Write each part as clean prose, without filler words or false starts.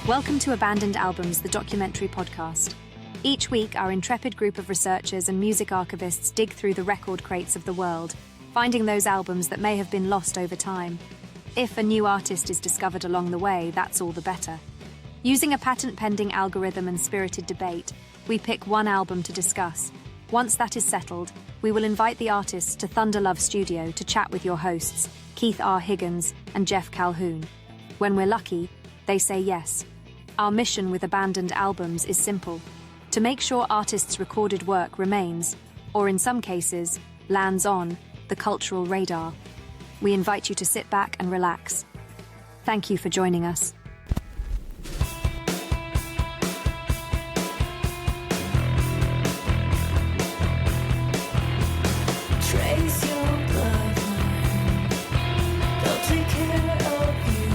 Welcome to Abandoned Albums, the documentary podcast. Each week, our intrepid group of researchers and music archivists dig through the record crates of the world, finding those albums that may have been lost over time. If a new artist is discovered along the way, that's all the better. Using a patent-pending algorithm and spirited debate, we pick one album to discuss. Once that is settled, we will invite the artists to Thunder Love Studio to chat with your hosts, Keith R. Higgins and Jeff Calhoun. When we're lucky, they say yes. Our mission with Abandoned Albums is simple: to make sure artists' recorded work remains, or in some cases, lands on, the cultural radar. We invite you to sit back and relax. Thank you for joining us. Trace your bloodline, they'll take care of you.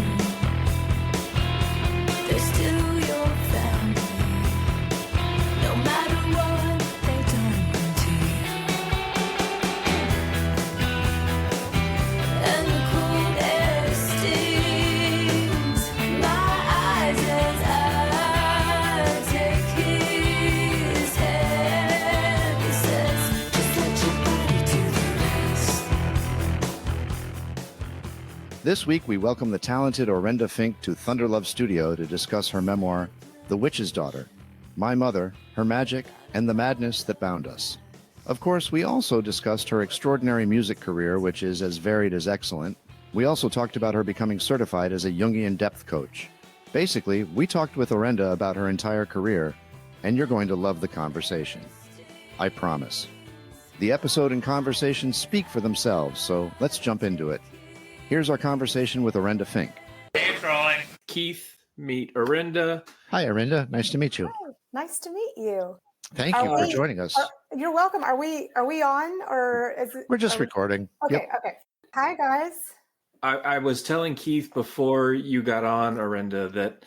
They're still your family, no matter what they've done to you. And the cold air stings my eyes as I take his hand. He says, just let your body do the rest. This week, we welcome the talented Orenda Fink to Thunder Love Studio to discuss her memoir, The Witch's Daughter, My Mother, Her Magic, and the Madness That Bound Us. Of course, we also discussed her extraordinary music career, which is as varied as excellent. We also talked about her becoming certified as a Jungian Depth Coach. Basically, we talked with Orenda about her entire career, and you're going to love the conversation. I promise. The episode and conversation speak for themselves, so let's jump into it. Here's our conversation with Orenda Fink. Keith, meet Orenda. Hi, Orenda. Nice to meet you. Hi, nice to meet you. Thank you for joining us. You're welcome. Are we on, or is it? We're just recording. Okay. Yep. Okay. Hi, guys. I was telling Keith before you got on, Orenda, that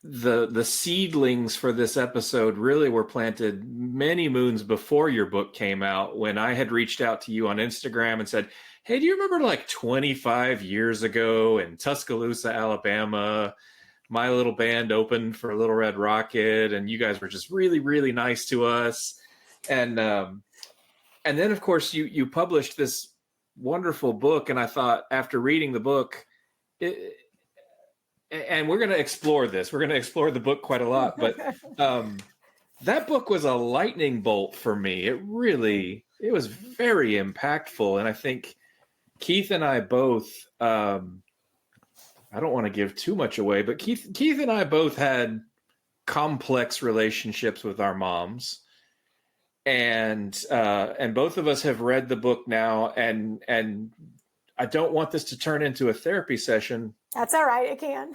the seedlings for this episode really were planted many moons before your book came out, when I had reached out to you on Instagram and said, hey, do you remember like 25 years ago in Tuscaloosa, Alabama, my little band opened for Little Red Rocket, and you guys were just really, really nice to us. And then, of course, you published this wonderful book, and I thought, after reading the book, and we're going to explore this. We're going to explore the book quite a lot, but that book was a lightning bolt for me. It was very impactful, and I think Keith and I both, I don't want to give too much away, but Keith and I both had complex relationships with our moms, and both of us have read the book now, and I don't want this to turn into a therapy session. That's all right. It can.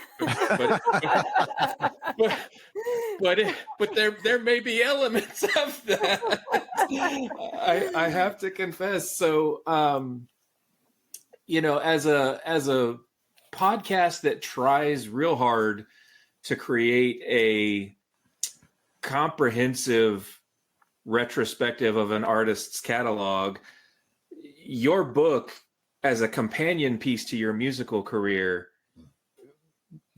but there may be elements of that. I have to confess. So, as a podcast that tries real hard to create a comprehensive retrospective of an artist's catalog, your book as a companion piece to your musical career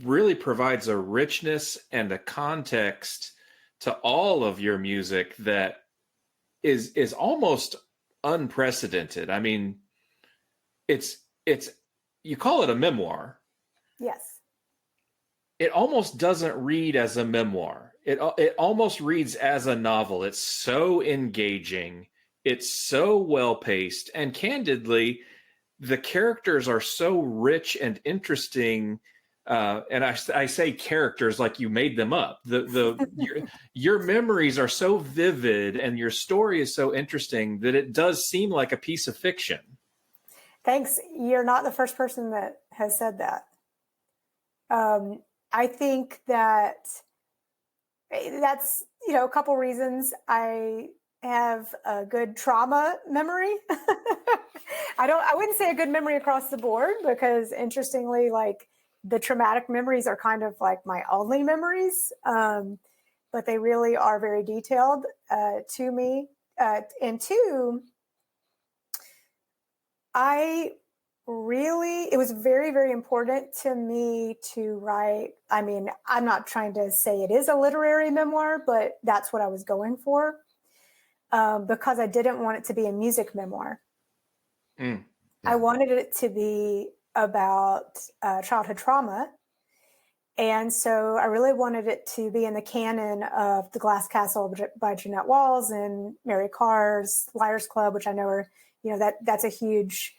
really provides a richness and a context to all of your music that is almost unprecedented. I mean, it's you call it a memoir. Yes. It almost doesn't read as a memoir. It almost reads as a novel. It's so engaging. It's so well paced, and candidly, the characters are so rich and interesting. And I say characters like you made them up. Your memories are so vivid, and your story is so interesting that it does seem like a piece of fiction. Thanks. You're not the first person that has said that. I think that's, a couple reasons. I have a good trauma memory. I wouldn't say a good memory across the board, because interestingly, like, the traumatic memories are kind of like my only memories. But they really are very detailed to me. And two, it was very, very important to me to write. I mean, I'm not trying to say it is a literary memoir, but that's what I was going for, because I didn't want it to be a music memoir. Yeah. I wanted it to be about childhood trauma. And so I really wanted it to be in the canon of The Glass Castle by Jeanette Walls and Mary Carr's Liars Club, which I know are, that's a huge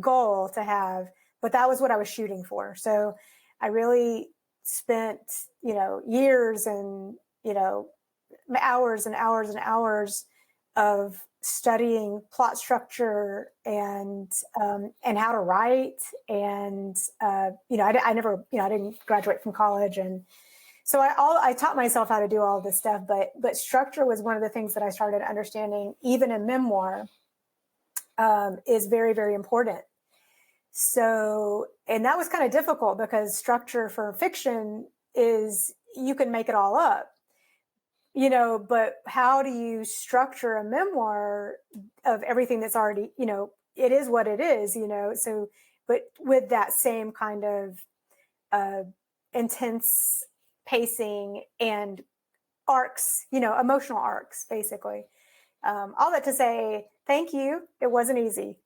goal to have, but that was what I was shooting for. So I really spent, years and, hours and hours and hours of studying plot structure and how to write. And, I didn't graduate from college. And so I taught myself how to do all this stuff, but structure was one of the things that I started understanding, even in memoir, is very, very important. So, and that was kind of difficult, because structure for fiction is, you can make it all up, but how do you structure a memoir of everything that's already, it is what it is, so, but with that same kind of intense pacing and arcs, emotional arcs, basically. All that to say, thank you. It wasn't easy.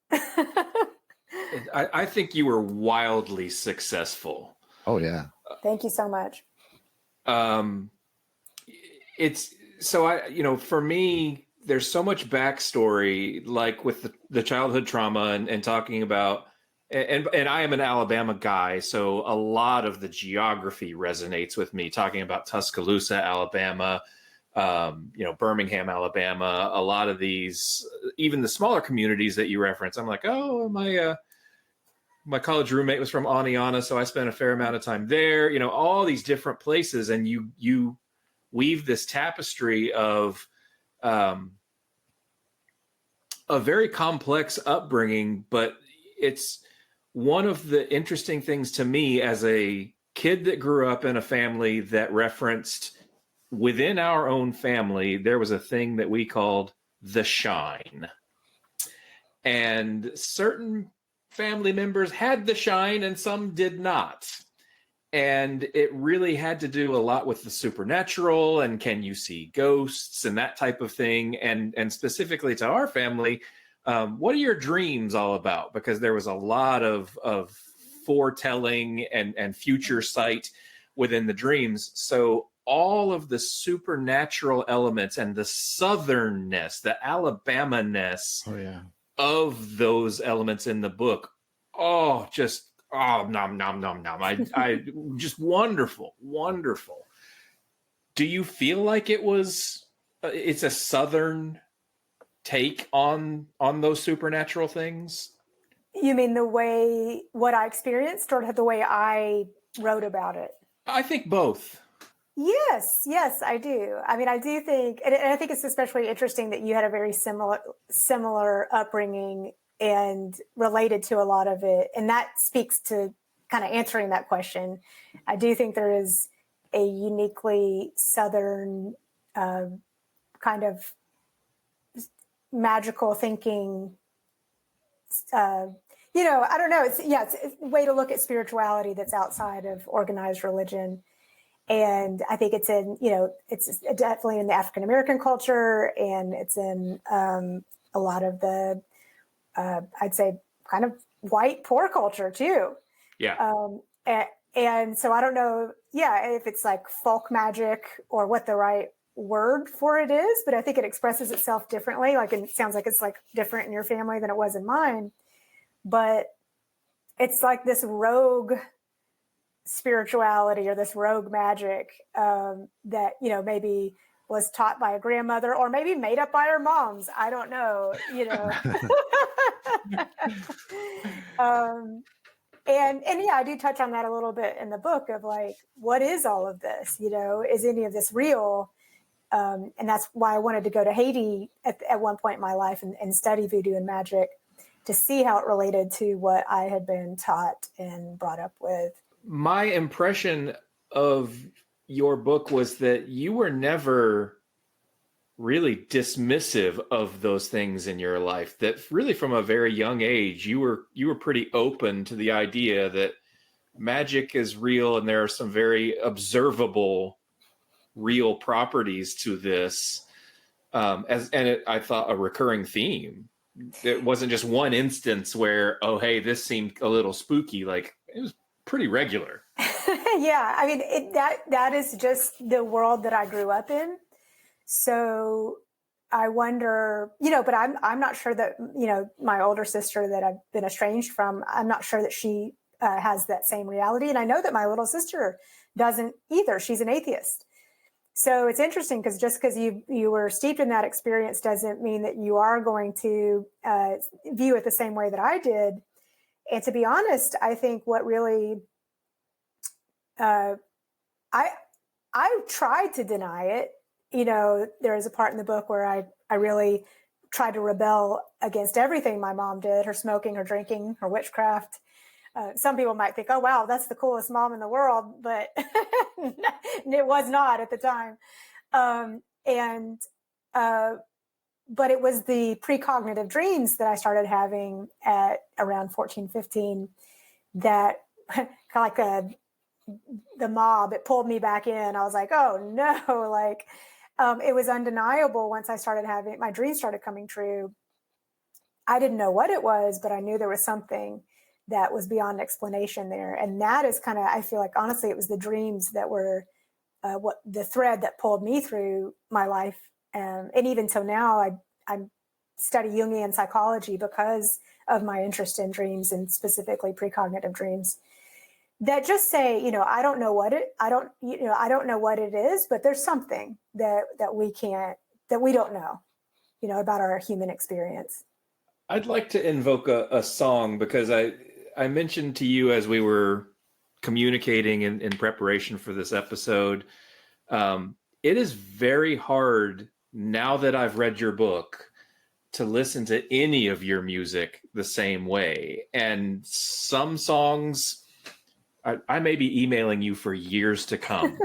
I think you were wildly successful. Oh, yeah. Thank you so much. It's so for me, there's so much backstory, like with the childhood trauma and talking about, and I am an Alabama guy, so a lot of the geography resonates with me, talking about Tuscaloosa, Alabama, Birmingham, Alabama, a lot of these, even the smaller communities that you reference. I'm like, oh, my college roommate was from Aniana, so I spent a fair amount of time there, all these different places. And you weave this tapestry of a very complex upbringing, but it's one of the interesting things to me as a kid that grew up in a family that referenced, within our own family, there was a thing that we called the shine. And certain family members had the shine and some did not. And it really had to do a lot with the supernatural and can you see ghosts and that type of thing. And specifically to our family, what are your dreams all about? Because there was a lot of foretelling and future sight within the dreams. So all of the supernatural elements and the southernness, the Alabama-ness of those elements in the book, nom nom nom nom. I just wonderful. Do you feel like it's a southern take on those supernatural things? You mean what I experienced, or the way I wrote about it? I think both. Yes, I do. I mean, I do think, and I think it's especially interesting that you had a very similar upbringing and related to a lot of it. And that speaks to kind of answering that question. I do think there is a uniquely Southern kind of magical thinking. I don't know. It's a way to look at spirituality that's outside of organized religion. And I think it's in, it's definitely in the African American culture, and it's in a lot of the, I'd say, kind of white poor culture too. Yeah. And so I don't know, if it's like folk magic or what the right word for it is, but I think it expresses itself differently. Like, it sounds like it's like different in your family than it was in mine, but it's like this rogue spirituality or this rogue magic that, maybe was taught by a grandmother or maybe made up by our moms. I don't know, And I do touch on that a little bit in the book of like, what is all of this? Is any of this real? And that's why I wanted to go to Haiti at one point in my life and study voodoo and magic to see how it related to what I had been taught and brought up with. My impression of your book was that you were never really dismissive of those things in your life, that really from a very young age you were pretty open to the idea that magic is real and there are some very observable real properties to this, I thought a recurring theme. It wasn't just one instance where, oh hey, this seemed a little spooky. Like, it was pretty regular. Yeah, I mean, that is just the world that I grew up in. So I wonder, but I'm not sure that, my older sister that I've been estranged from, I'm not sure that she has that same reality. And I know that my little sister doesn't either. She's an atheist. So it's interesting because just because you were steeped in that experience doesn't mean that you are going to view it the same way that I did. And to be honest, I think what really, I tried to deny it. There is a part in the book where I really tried to rebel against everything my mom did, her smoking, her drinking, her witchcraft. Some people might think, oh, wow, that's the coolest mom in the world, but it was not at the time. But it was the precognitive dreams that I started having at around 14, 15 that kind of like the mob, it pulled me back in. I was like, oh no, like it was undeniable once I started having, my dreams started coming true. I didn't know what it was, but I knew there was something that was beyond explanation there. And that is kind of, I feel like, honestly, it was the dreams that were what the thread that pulled me through my life. And even till now, I study Jungian psychology because of my interest in dreams and specifically precognitive dreams that just say, I don't know what I don't know what it is, but there's something that we don't know, about our human experience. I'd like to invoke a song because I mentioned to you as we were communicating in preparation for this episode, it is very hard now that I've read your book to listen to any of your music the same way. And some songs, I may be emailing you for years to come.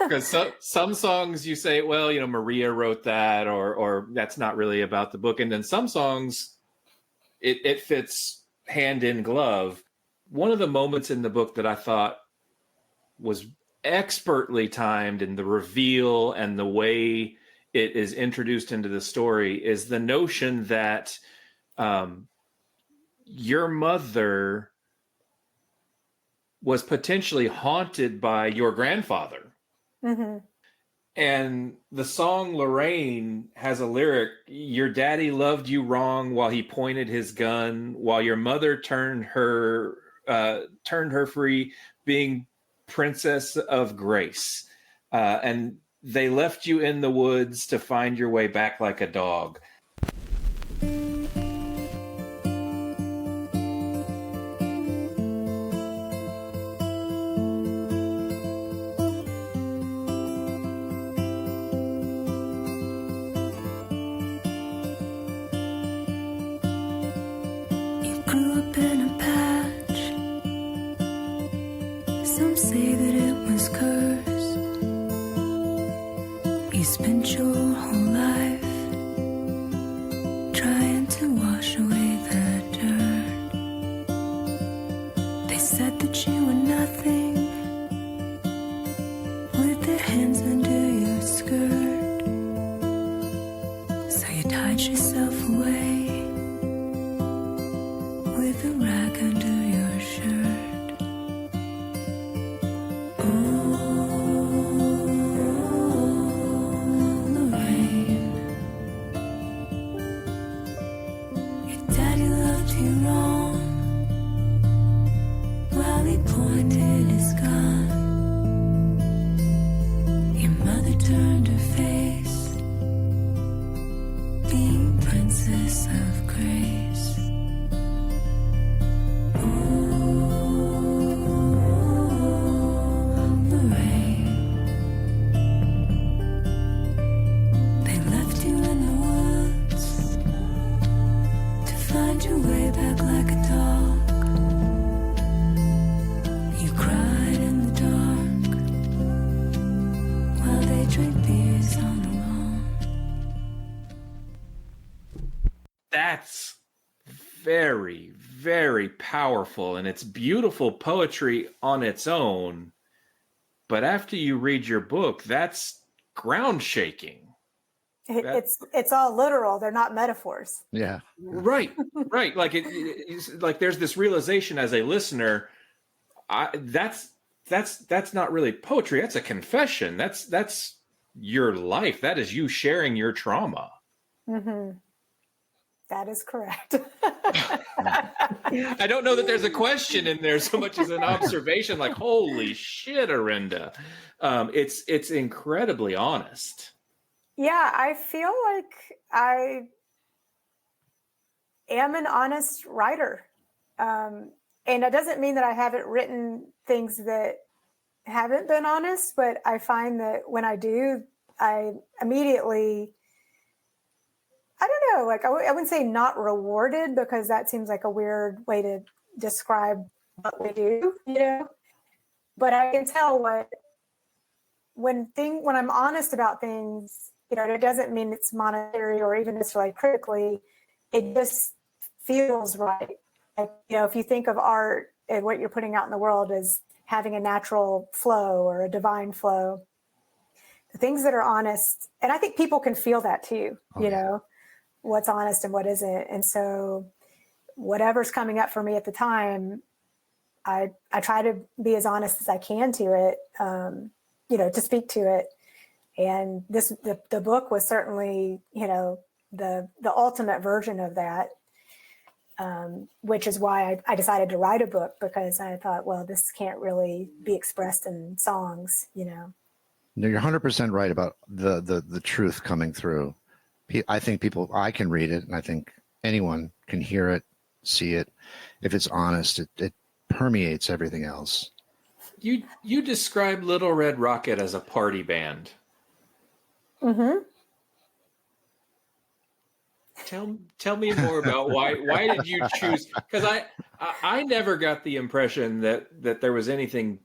Because some songs you say, well, Maria wrote that, or that's not really about the book. And then some songs, it fits hand in glove. One of the moments in the book that I thought was expertly timed in the reveal and the way it is introduced into the story is the notion that your mother was potentially haunted by your grandfather. Mm-hmm. And the song Lorraine has a lyric, your daddy loved you wrong while he pointed his gun, while your mother turned her free, being princess of grace. And they left you in the woods to find your way back like a dog. You grew up in a patch. Some say that it was cursed. You spent your whole life their hands under your skirt. So you tied yourself away with a rag under your shirt. Oh, the rain. Your daddy loved you wrong while he pointed his gun. Your mother turned her face, being princess of grace. Oh, the rain. They left you in the woods to find your way back like a dog. You cried in the dark while they drank beers on the lawn. That's very, very powerful, and it's beautiful poetry on its own. But after you read your book, that's ground shaking. It's all literal. They're not metaphors. Yeah. Right, right. Like it's like there's this realization as a listener. That's not really poetry. That's a confession. That's your life. That is you sharing your trauma. Mm-hmm. That is correct. I don't know that there's a question in there so much as an observation. Like, holy shit, Orenda. It's incredibly honest. Yeah, I feel like I am an honest writer. And it doesn't mean that I haven't written things that haven't been honest, but I find that when I do, I immediately, I don't know, like I wouldn't say not rewarded, because that seems like a weird way to describe what we do, you know? But I can tell when I'm honest about things, you know, it doesn't mean it's monetary or even necessarily critically, it just feels right. Like, you know, if you think of art and what you're putting out in the world as having a natural flow or a divine flow, the things that are honest, and I think people can feel that too, you know, what's honest and what isn't. And so whatever's coming up for me at the time, I try to be as honest as I can to it, you know, to speak to it. And the book was certainly, you know, the ultimate version of that, which is why I decided to write a book, because I thought, well, this can't really be expressed in songs, you know. No, you're 100% right about the truth coming through. I think I can read it, and I think anyone can hear it, see it. If it's honest, it permeates everything else. You describe Little Red Rocket as a party band. Mm-hmm. Tell me more about why did you choose? Because I never got the impression that there was anything.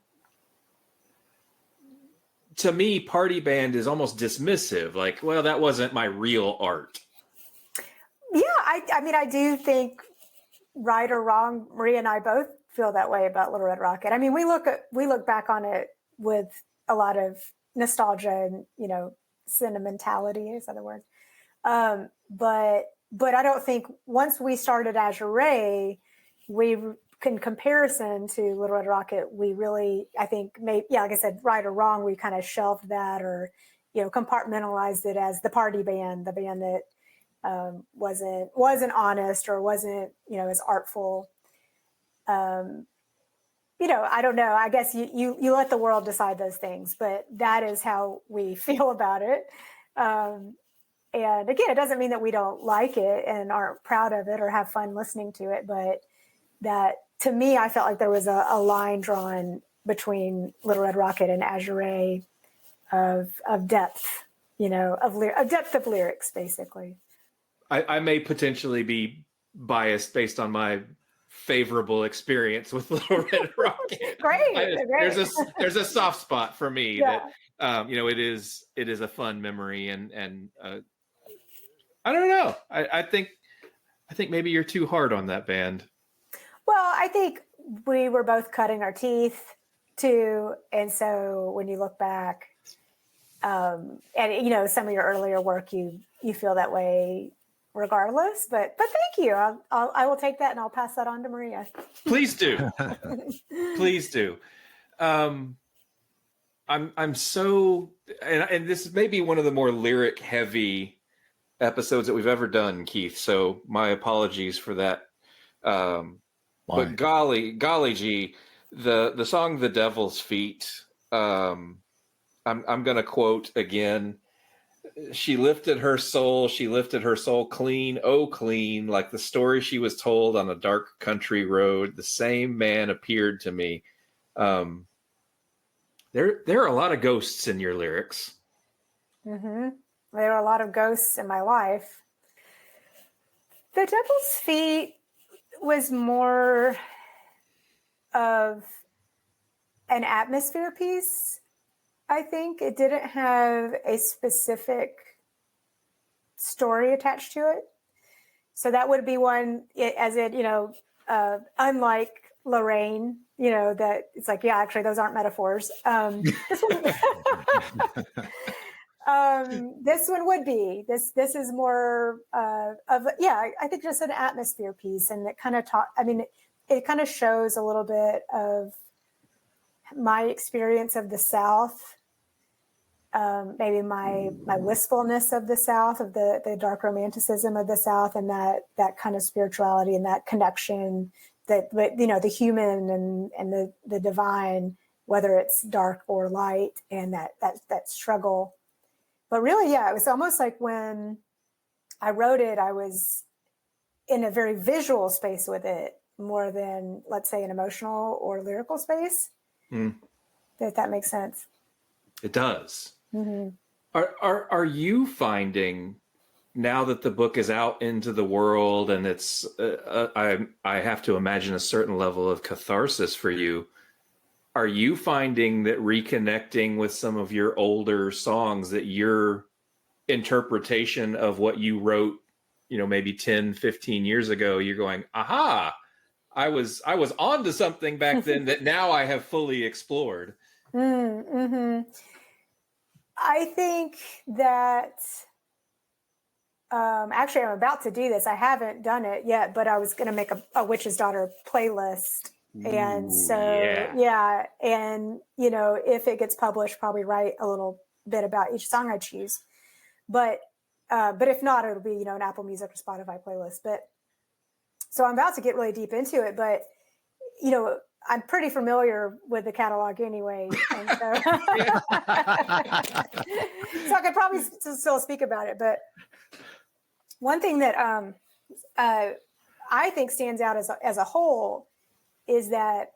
To me, party band is almost dismissive. Like, well, that wasn't my real art. Yeah, I mean, I do think, right or wrong, Maria and I both feel that way about Little Red Rocket. I mean, we look back on it with a lot of nostalgia and, you know, sentimentality is the other word. But I don't think once we started Azure Ray, in comparison to Little Red Rocket, we really, I think, like I said, right or wrong, we kind of shelved that, or, you know, compartmentalized it as the party band, the band that wasn't honest or wasn't, you know, as artful. You know, I don't know. I guess you let the world decide those things, but that is how we feel about it. And again, it doesn't mean that we don't like it and aren't proud of it or have fun listening to it, but that, to me, I felt like there was a line drawn between Little Red Rocket and Azure Ray of depth, you know, of depth of lyrics, basically. I may potentially be biased based on my favorable experience with Little Red Rocket. Great. There's a soft spot for me Yeah. that you know, it is a fun memory, and I don't know. I think maybe you're too hard on that band. Well, I think we were both cutting our teeth too. And so when you look back, and you know, some of your earlier work, you feel that way regardless. But thank you. I will take that and I'll pass that on to Maria. Please do. Please do. I'm so, and this may be one of the more lyric heavy episodes that we've ever done, Keith. So my apologies for that. But golly gee, the song "The Devil's Feet." I'm going to quote again. She lifted her soul clean, oh clean, like the story she was told on a dark country road. The same man appeared to me. There are a lot of ghosts in your lyrics. Mm-hmm. There are a lot of ghosts in my life. The Devil's Feet was more of an atmosphere piece. I think it didn't have a specific story attached to it. So that would be one, unlike Lorraine, that it's like, yeah, actually, those aren't metaphors. This one would be. This is more I think just an atmosphere piece, and it kind of it kind of shows a little bit of my experience of the South. Maybe my wistfulness of the South, of the dark romanticism of the South, and that kind of spirituality and that connection, that the human and the divine, whether it's dark or light, and that struggle. But really, yeah, it was almost like when I wrote it, I was in a very visual space with it more than, let's say, an emotional or lyrical space. If that makes sense. It does. Mm-hmm. Are you finding, now that the book is out into the world and it's I have to imagine a certain level of catharsis for you, are you finding that reconnecting with some of your older songs, that your interpretation of what you wrote, maybe 10, 15 years ago, you're going, aha, I was onto something back then that now I have fully explored? Mm-hmm. I think that actually I'm about to do this. I haven't done it yet, but I was going to make a Witch's Daughter playlist. And so, yeah. And, if it gets published, probably write a little bit about each song I choose. But if not, it'll be, an Apple Music or Spotify playlist. But so I'm about to get really deep into it, but, I'm pretty familiar with the catalog anyway. And so, so I could probably still speak about it. But one thing that I think stands out as a whole is that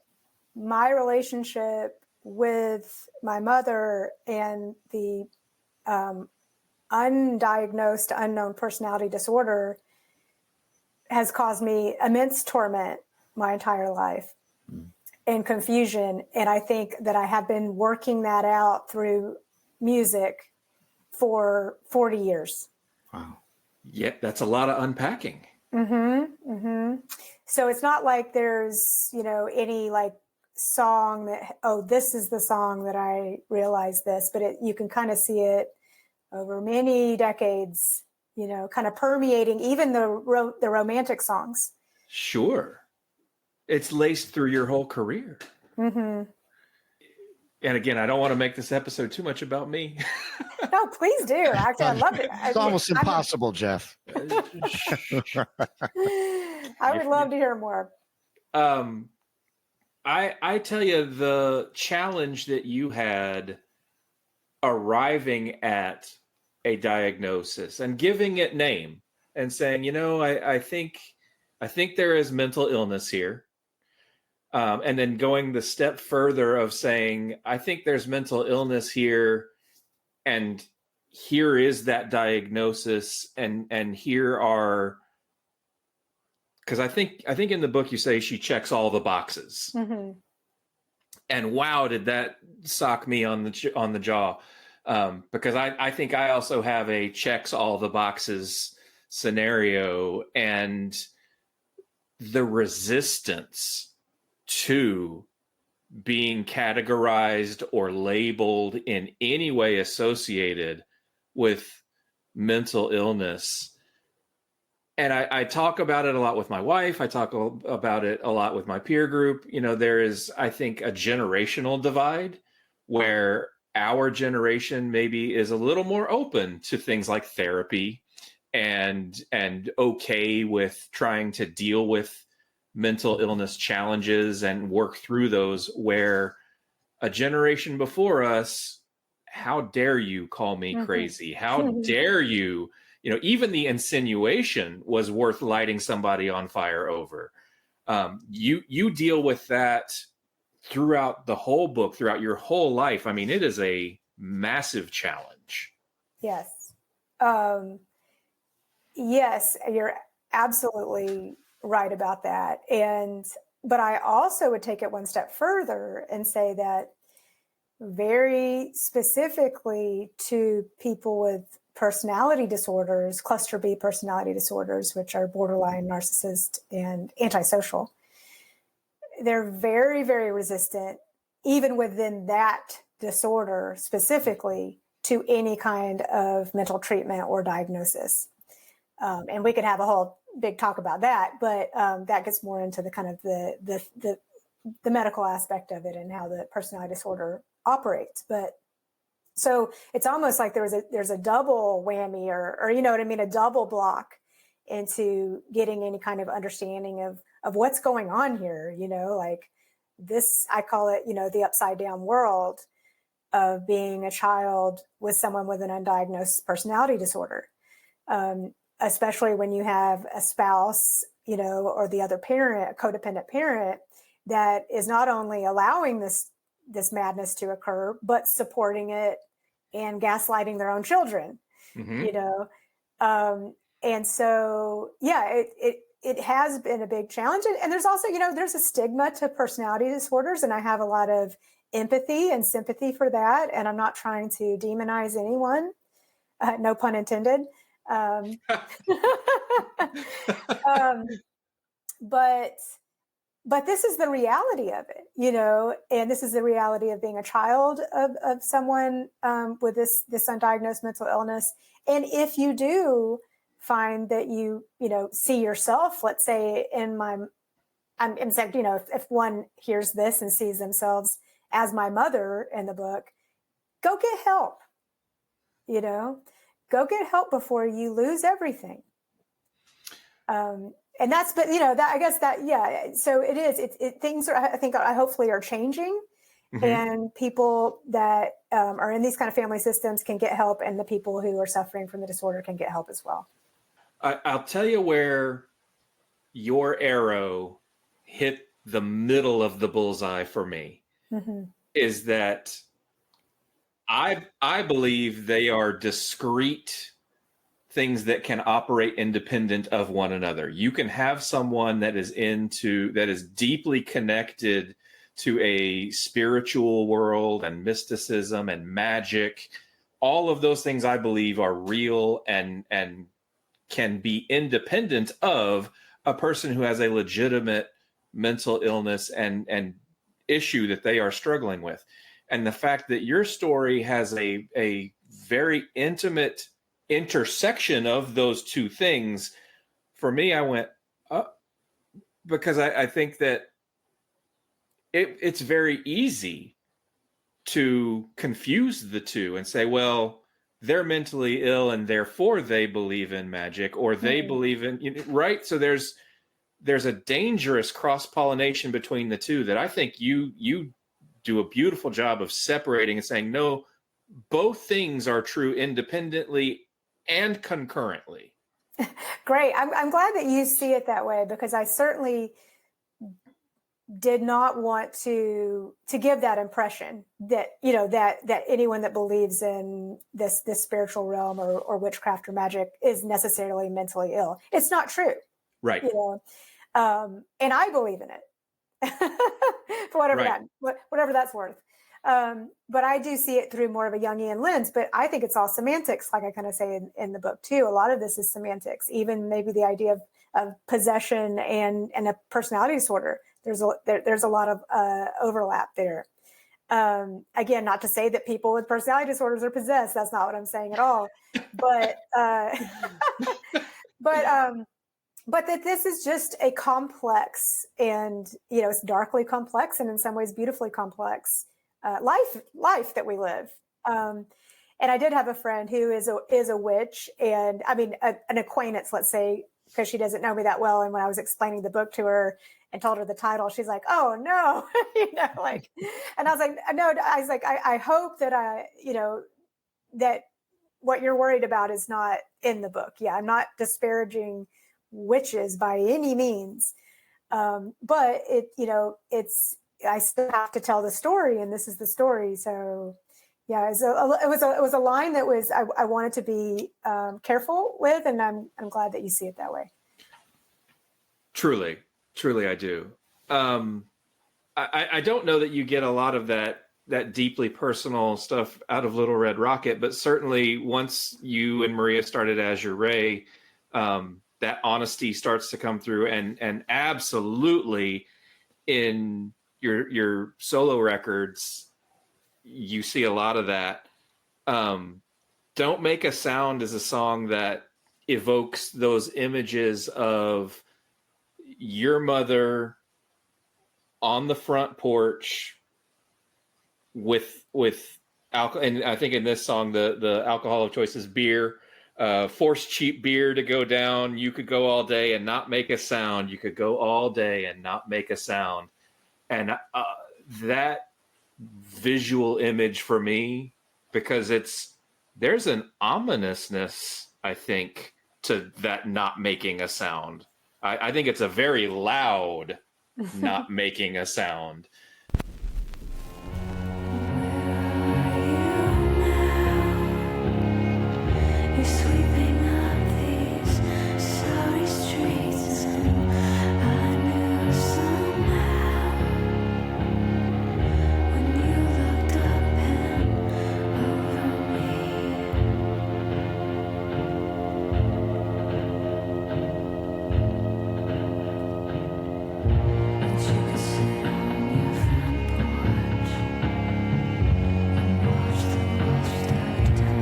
my relationship with my mother and the undiagnosed, unknown personality disorder has caused me immense torment my entire life and confusion. And I think that I have been working that out through music for 40 years. Wow. Yeah, that's a lot of unpacking. Mm-hmm. Mm-hmm. So it's not like there's, any song that, this is the song that I realized this, but you can kind of see it over many decades, kind of permeating even the romantic songs. Sure. It's laced through your whole career. Mm-hmm. And again, I don't want to make this episode too much about me. No, please do. Actually, I love it. It's almost impossible, Jeff. I would love to hear more. I tell you, the challenge that you had arriving at a diagnosis and giving it name and saying, I think there is mental illness here. And then going the step further of saying, I think there's mental illness here, and here is that diagnosis, and here are, because I think in the book you say she checks all the boxes. Mm-hmm. And wow, did that sock me on the jaw, because I think I also have a checks all the boxes scenario, and the resistance to being categorized or labeled in any way associated with mental illness. And I talk about it a lot with my wife. I talk about it a lot with my peer group. You know, there is, I think, a generational divide where our generation maybe is a little more open to things like therapy and okay with trying to deal with mental illness challenges and work through those, where a generation before us, how dare you call me crazy? How dare you? You know, even the insinuation was worth lighting somebody on fire over. You deal with that throughout the whole book, throughout your whole life. I mean, it is a massive challenge. Yes. Yes, you're absolutely right about that. But I also would take it one step further and say that very specifically to people with personality disorders, cluster B personality disorders, which are borderline, narcissist, and antisocial, they're very, very resistant, even within that disorder specifically, to any kind of mental treatment or diagnosis. And we could have a whole big talk about that, but that gets more into the kind of the medical aspect of it and how the personality disorder operates. But so it's almost like there's a double whammy or you know what I mean, a double block into getting any kind of understanding of what's going on here, you know, like this, I call it, you know, the upside down world of being a child with someone with an undiagnosed personality disorder. Especially when you have a spouse, you know, or the other parent, a codependent parent that is not only allowing this madness to occur, but supporting it and gaslighting their own children, you know? And so, yeah, it has been a big challenge. And there's also, you know, there's a stigma to personality disorders, and I have a lot of empathy and sympathy for that. And I'm not trying to demonize anyone, no pun intended. But this is the reality of it, you know, and this is the reality of being a child of someone with this undiagnosed mental illness. And if you do find that you know, see yourself, let's say I'm saying, you know, if one hears this and sees themselves as my mother in the book, go get help, you know. Go get help before you lose everything. And that's, but you know, that, I guess that, yeah. So it is, things are, I think, hopefully are changing, and people that are in these kind of family systems can get help, and the people who are suffering from the disorder can get help as well. I'll tell you where your arrow hit the middle of the bullseye for me, is that I believe they are discrete things that can operate independent of one another. You can have someone that is deeply connected to a spiritual world and mysticism and magic. All of those things I believe are real and can be independent of a person who has a legitimate mental illness and issue that they are struggling with. And the fact that your story has a very intimate intersection of those two things, for me, I went up, because I think that it's very easy to confuse the two and say, well, they're mentally ill and therefore they believe in magic, or they believe in, right? So there's a dangerous cross-pollination between the two that I think you do a beautiful job of separating and saying, no, both things are true independently and concurrently. Great. I'm glad that you see it that way, because I certainly did not want to give that impression that, you know, that anyone that believes in this spiritual realm or witchcraft or magic is necessarily mentally ill. It's not true. Right. You know, and I believe in it. For whatever that's worth. But I do see it through more of a Jungian lens, but I think it's all semantics, like I kind of say in the book too. A lot of this is semantics, even maybe the idea of possession and a personality disorder. there's a lot of overlap there. Again, not to say that people with personality disorders are possessed. That's not what I'm saying at all. But but that this is just a complex, and it's darkly complex, and in some ways beautifully complex life that we live. And I did have a friend who is a witch, and I mean an acquaintance, let's say, because she doesn't know me that well. And when I was explaining the book to her and told her the title, she's like, "Oh no," like. And I was like, "No," I was like, I hope that that what you're worried about is not in the book. Yeah, I'm not disparaging witches by any means, but I still have to tell the story, and this is the story. So yeah, it was a line that was I wanted to be careful with, and I'm glad that you see it that way. Truly I do. I don't know that you get a lot of that deeply personal stuff out of Little Red Rocket, but certainly once you and Maria started Azure Ray, that honesty starts to come through, and absolutely in your solo records, you see a lot of that. Don't Make a Sound is a song that evokes those images of your mother on the front porch with alcohol. And I think in this song, the alcohol of choice is beer. Force cheap beer to go down. You could go all day and not make a sound. You could go all day and not make a sound. And that visual image for me, because there's an ominousness, I think, to that not making a sound. I think it's a very loud not making a sound. You're sweeping up these sorry streets, and I knew somehow when you looked up and over me, and you could sit on your front porch and watch the wash die down.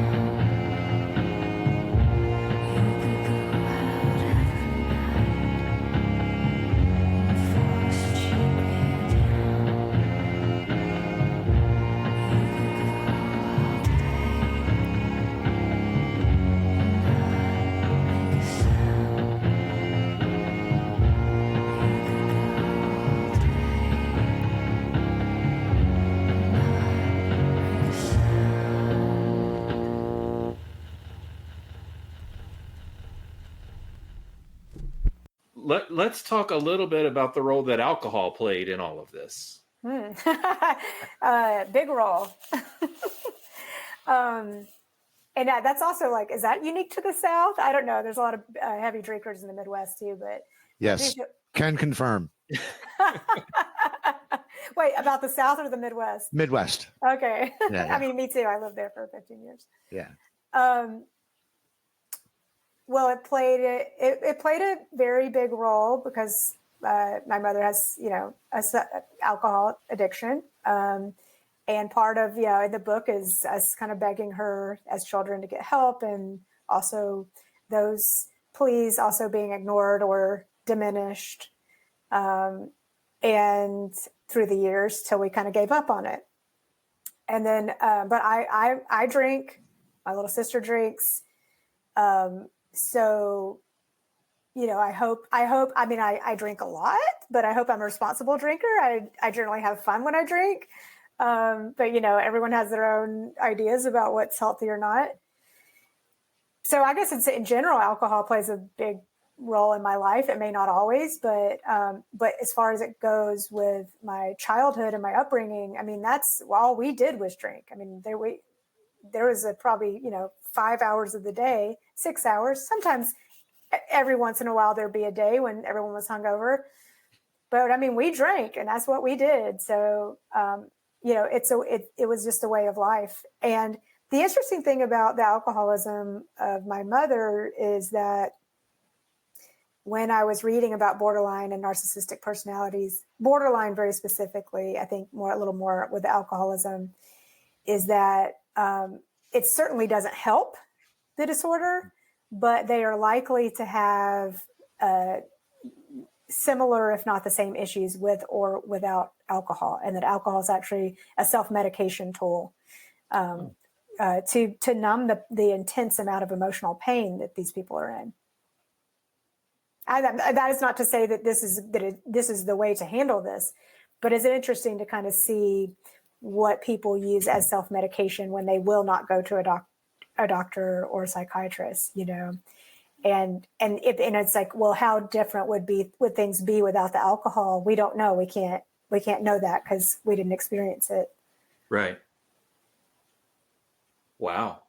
Let's talk a little bit about the role that alcohol played in all of this. Big role. And that's also like, is that unique to the South? I don't know. There's a lot of heavy drinkers in the Midwest too, but Yes, can confirm. Wait, about the South or the Midwest? Midwest. Okay. Yeah. I mean, me too. I lived there for 15 years. Yeah. Well, it played a very big role because my mother has, alcohol addiction. And part of, in the book is us kind of begging her as children to get help, and also those pleas also being ignored or diminished. And through the years till we kind of gave up on it. And then, but I drink, my little sister drinks. So, I drink a lot, but I hope I'm a responsible drinker. I generally have fun when I drink. But everyone has their own ideas about what's healthy or not. So I guess it's in general, alcohol plays a big role in my life. It may not always, but as far as it goes with my childhood and my upbringing, I mean, that's all we did was drink. I mean, there was probably 5 hours of the day, 6 hours. Sometimes every once in a while there'd be a day when everyone was hungover, but I mean, we drank and that's what we did. So, it was just a way of life. And the interesting thing about the alcoholism of my mother is that when I was reading about borderline and narcissistic personalities, borderline very specifically, I think a little more with alcoholism, is that it certainly doesn't help the disorder, but they are likely to have similar, if not the same issues with or without alcohol, and that alcohol is actually a self-medication tool to numb the intense amount of emotional pain that these people are in. That is not to say that this is the way to handle this, but it's interesting to kind of see what people use as self-medication when they will not go to a doctor or a psychiatrist, and it's like, well, how different would things be without the alcohol? We don't know. We can't know that because we didn't experience it. Right. Wow.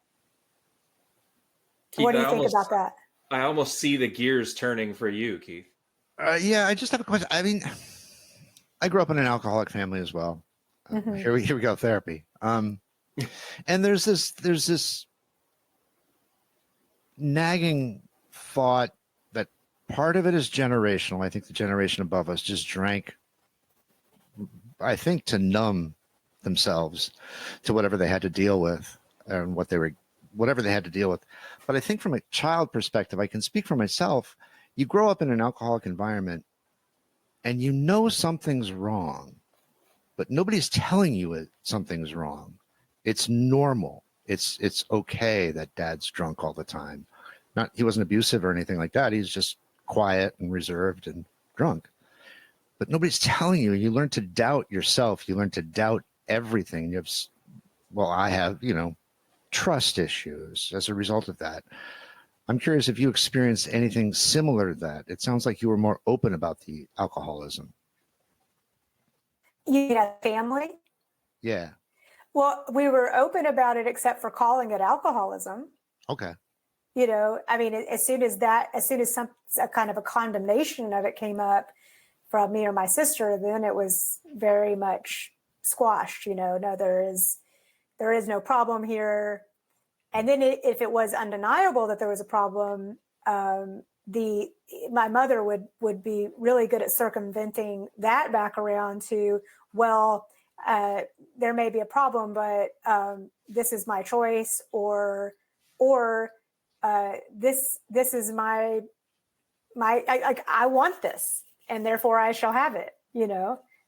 Keith, What do you think about that? I almost see the gears turning for you, Keith. Yeah, I just have a question. I mean, I grew up in an alcoholic family as well. Mm-hmm. Here we go, therapy. And there's this nagging thought that part of it is generational. I think the generation above us just drank, I think, to numb themselves to whatever they had to deal with and whatever they had to deal with. But I think from a child perspective, I can speak for myself. You grow up in an alcoholic environment and you know something's wrong, but nobody's telling you something's wrong. It's normal. It's okay that dad's drunk all the time. He wasn't abusive or anything like that. He's just quiet and reserved and drunk. But nobody's telling you. You learn to doubt yourself. You learn to doubt everything. I have, trust issues as a result of that. I'm curious if you experienced anything similar to that. It sounds like you were more open about the alcoholism. Family? Yeah. Well, we were open about it except for calling it alcoholism. Okay. I mean, as soon as a kind of a condemnation of it came up from me or my sister, then it was very much squashed. No, there is no problem here. And then if it was undeniable that there was a problem, my mother would be really good at circumventing that back around to, well, there may be a problem, but this is my choice, or this is my I want this, and therefore I shall have it.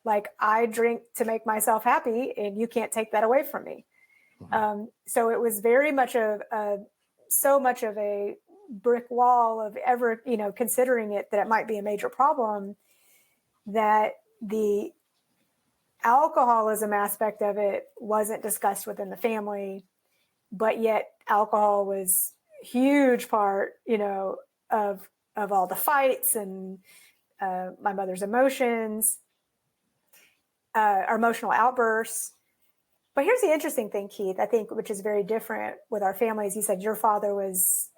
Like I drink to make myself happy, and you can't take that away from me. So it was very much so much of a brick wall of ever, considering it that it might be a major problem, that the alcoholism aspect of it wasn't discussed within the family, but yet alcohol was a huge part, of all the fights and my mother's emotions, our emotional outbursts. But here's the interesting thing, Keith, I think, which is very different with our families. You said your father was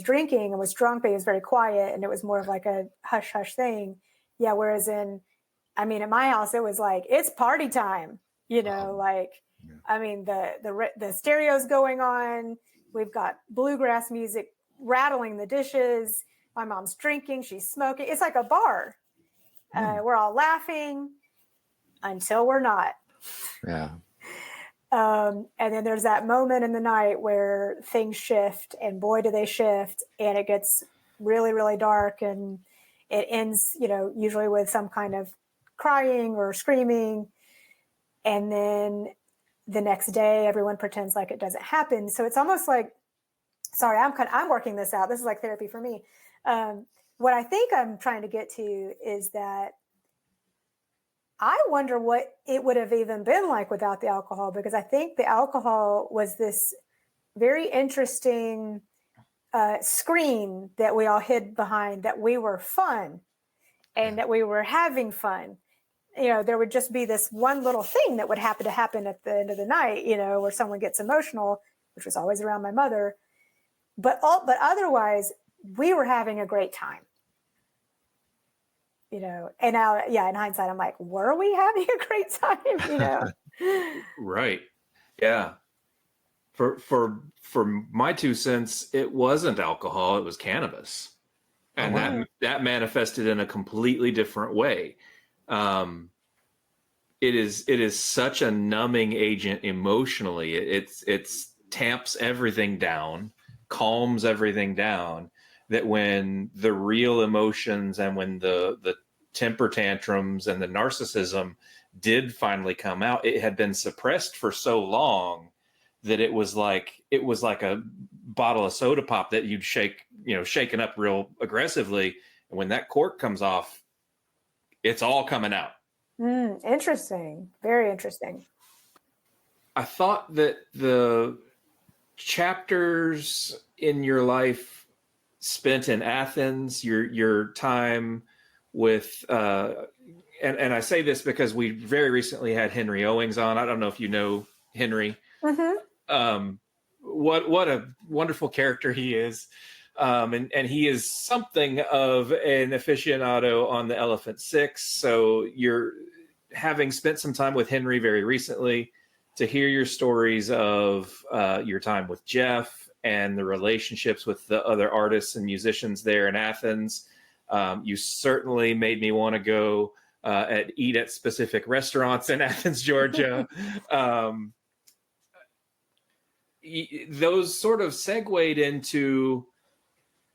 drinking and was drunk, but he was very quiet, and it was more of like a hush hush thing. Yeah. Whereas at my house, it was like, it's party time, the stereo's going on. We've got bluegrass music rattling the dishes. My mom's drinking, she's smoking. It's like a bar. We're all laughing until we're not. Yeah. And then there's that moment in the night where things shift, and boy, do they shift, and it gets really, really dark, and it ends, usually with some kind of crying or screaming. And then the next day, everyone pretends like it doesn't happen. So it's almost like, sorry, I'm working this out. This is like therapy for me. What I think I'm trying to get to is that I wonder what it would have even been like without the alcohol, because I think the alcohol was this very interesting screen that we all hid behind, that we were fun and that we were having fun. There would just be this one little thing that would happen at the end of the night, where someone gets emotional, which was always around my mother. But otherwise, we were having a great time. And now, in hindsight, I'm like, were we having a great time? Right. Yeah. For my 2 cents, it wasn't alcohol, it was cannabis. and that manifested in a completely different way. It is such a numbing agent emotionally. It's tamps everything down, calms everything down, that when the real emotions and when the temper tantrums and the narcissism did finally come out, it had been suppressed for so long that it was like a bottle of soda pop that you'd shaken up real aggressively, and when that cork comes off, it's all coming out. Interesting. Very interesting. I thought that the chapters in your life spent in Athens, your time with, and I say this because we very recently had Henry Owings on. I don't know if you know Henry. Mm-hmm. What a wonderful character he is. And he is something of an aficionado on the Elephant Six. So you're having spent some time with Henry very recently, to hear your stories of your time with Jeff and the relationships with the other artists and musicians there in Athens. You certainly made me want to go eat at specific restaurants in Athens, Georgia. Those sort of segued into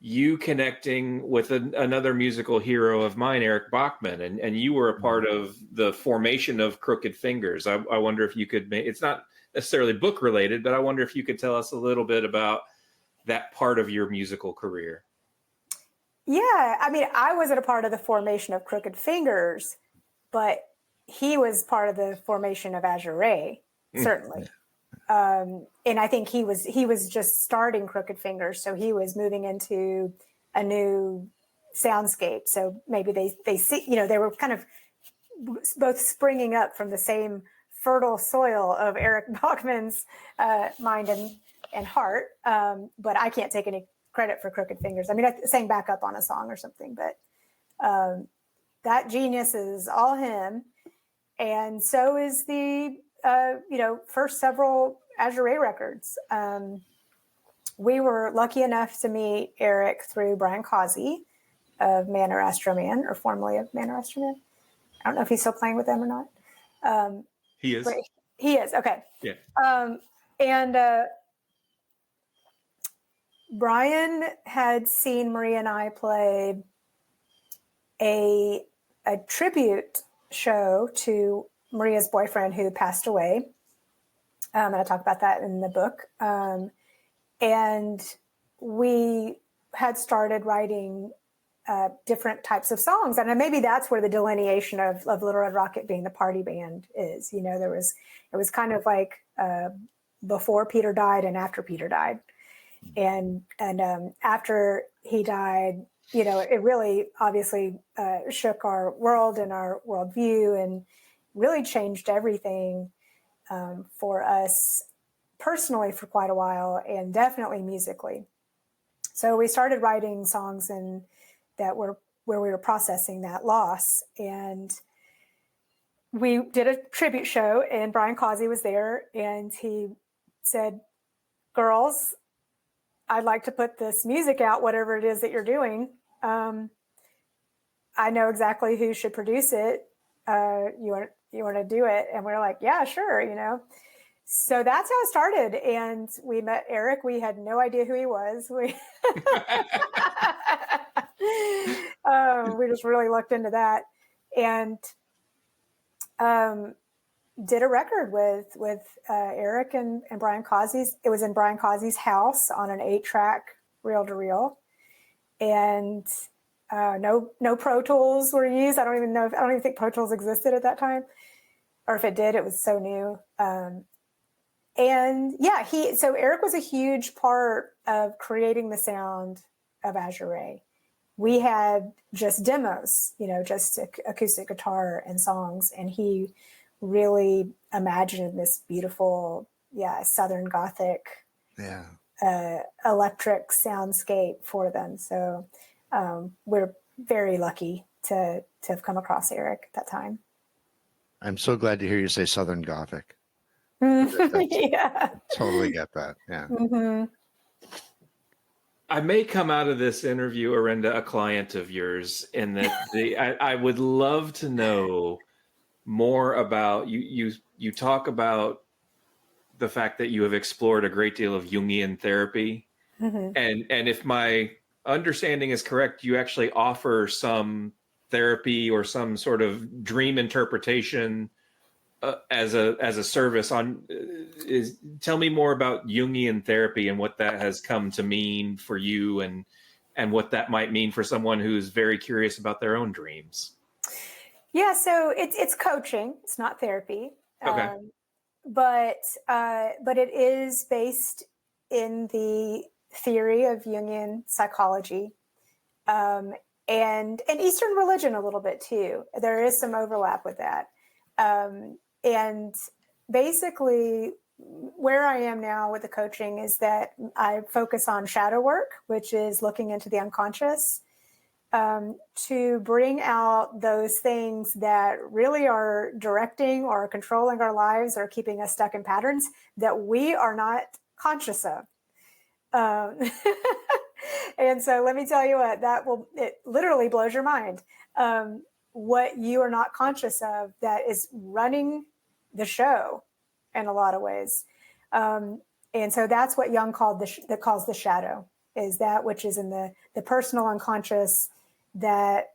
you connecting with another musical hero of mine, Eric Bachman, and you were a part of the formation of Crooked Fingers. I wonder if you could it's not necessarily book related, but I wonder if you could tell us a little bit about that part of your musical career. Yeah, I mean, I wasn't a part of the formation of Crooked Fingers, but he was part of the formation of Azure Ray, certainly. And I think he was just starting Crooked Fingers, so he was moving into a new soundscape. So maybe they see, they were kind of both springing up from the same fertile soil of Eric Bachman's mind and heart. But I can't take any credit for Crooked Fingers. I mean, I sang backup on a song or something, but that genius is all him. And so is the first several Azure Ray records. We were lucky enough to meet Eric through Brian Causey of Manor Astroman, or formerly of Manor Astroman. I don't know if he's still playing with them or not. He is. He is. Okay. Yeah. And Brian had seen Maria and I play a tribute show to Maria's boyfriend who passed away. And I talk about that in the book. And we had started writing different types of songs. And maybe that's where the delineation of Little Red Rocket being the party band is. It was kind of like before Peter died and after Peter died. And after he died, it really obviously shook our world and our worldview and really changed everything for us personally for quite a while, and definitely musically. So we started writing songs that were where we were processing that loss. And we did a tribute show, and Brian Causey was there, and he said, "Girls, I'd like to put this music out, whatever it is that you're doing. I know exactly who should produce it. You want to do it?" And we were like, "Yeah, sure." So that's how it started. And we met Eric. We had no idea who he was. We just really looked into that, and did a record with Eric and Brian Causey's. It was in Brian Causey's house on an 8-track reel-to-reel, and no Pro Tools were used. I don't even think Pro Tools existed at that time, or if it did, it was so new. And yeah, so Eric was a huge part of creating the sound of Azure Ray. We had just demos, just acoustic guitar and songs, and he really imagined this beautiful, Southern Gothic, electric soundscape for them. So we're very lucky to have come across Eric at that time. I'm so glad to hear you say Southern Gothic. Yeah. Totally get that. Yeah. Mm-hmm. I may come out of this interview, Orenda, a client of yours, in that I would love to know more about you. You talk about the fact that you have explored a great deal of Jungian therapy, Mhm. and if my understanding is correct, you actually offer some therapy or some sort of dream interpretation as a service on. Tell me more about Jungian therapy and what that has come to mean for you, and what that might mean for someone who's very curious about their own dreams. Yeah, so it's coaching. It's not therapy. Okay. But it is based in the theory of Jungian psychology, and Eastern religion a little bit too. There is some overlap with that. And basically, where I am now with the coaching is that I focus on shadow work, which is looking into the unconscious, to bring out those things that really are directing or controlling our lives or keeping us stuck in patterns that we are not conscious of. And so let me tell you what, it literally blows your mind. What you are not conscious of that is running the show in a lot of ways. And so that's what Jung calls the shadow, is that which is in the personal unconscious that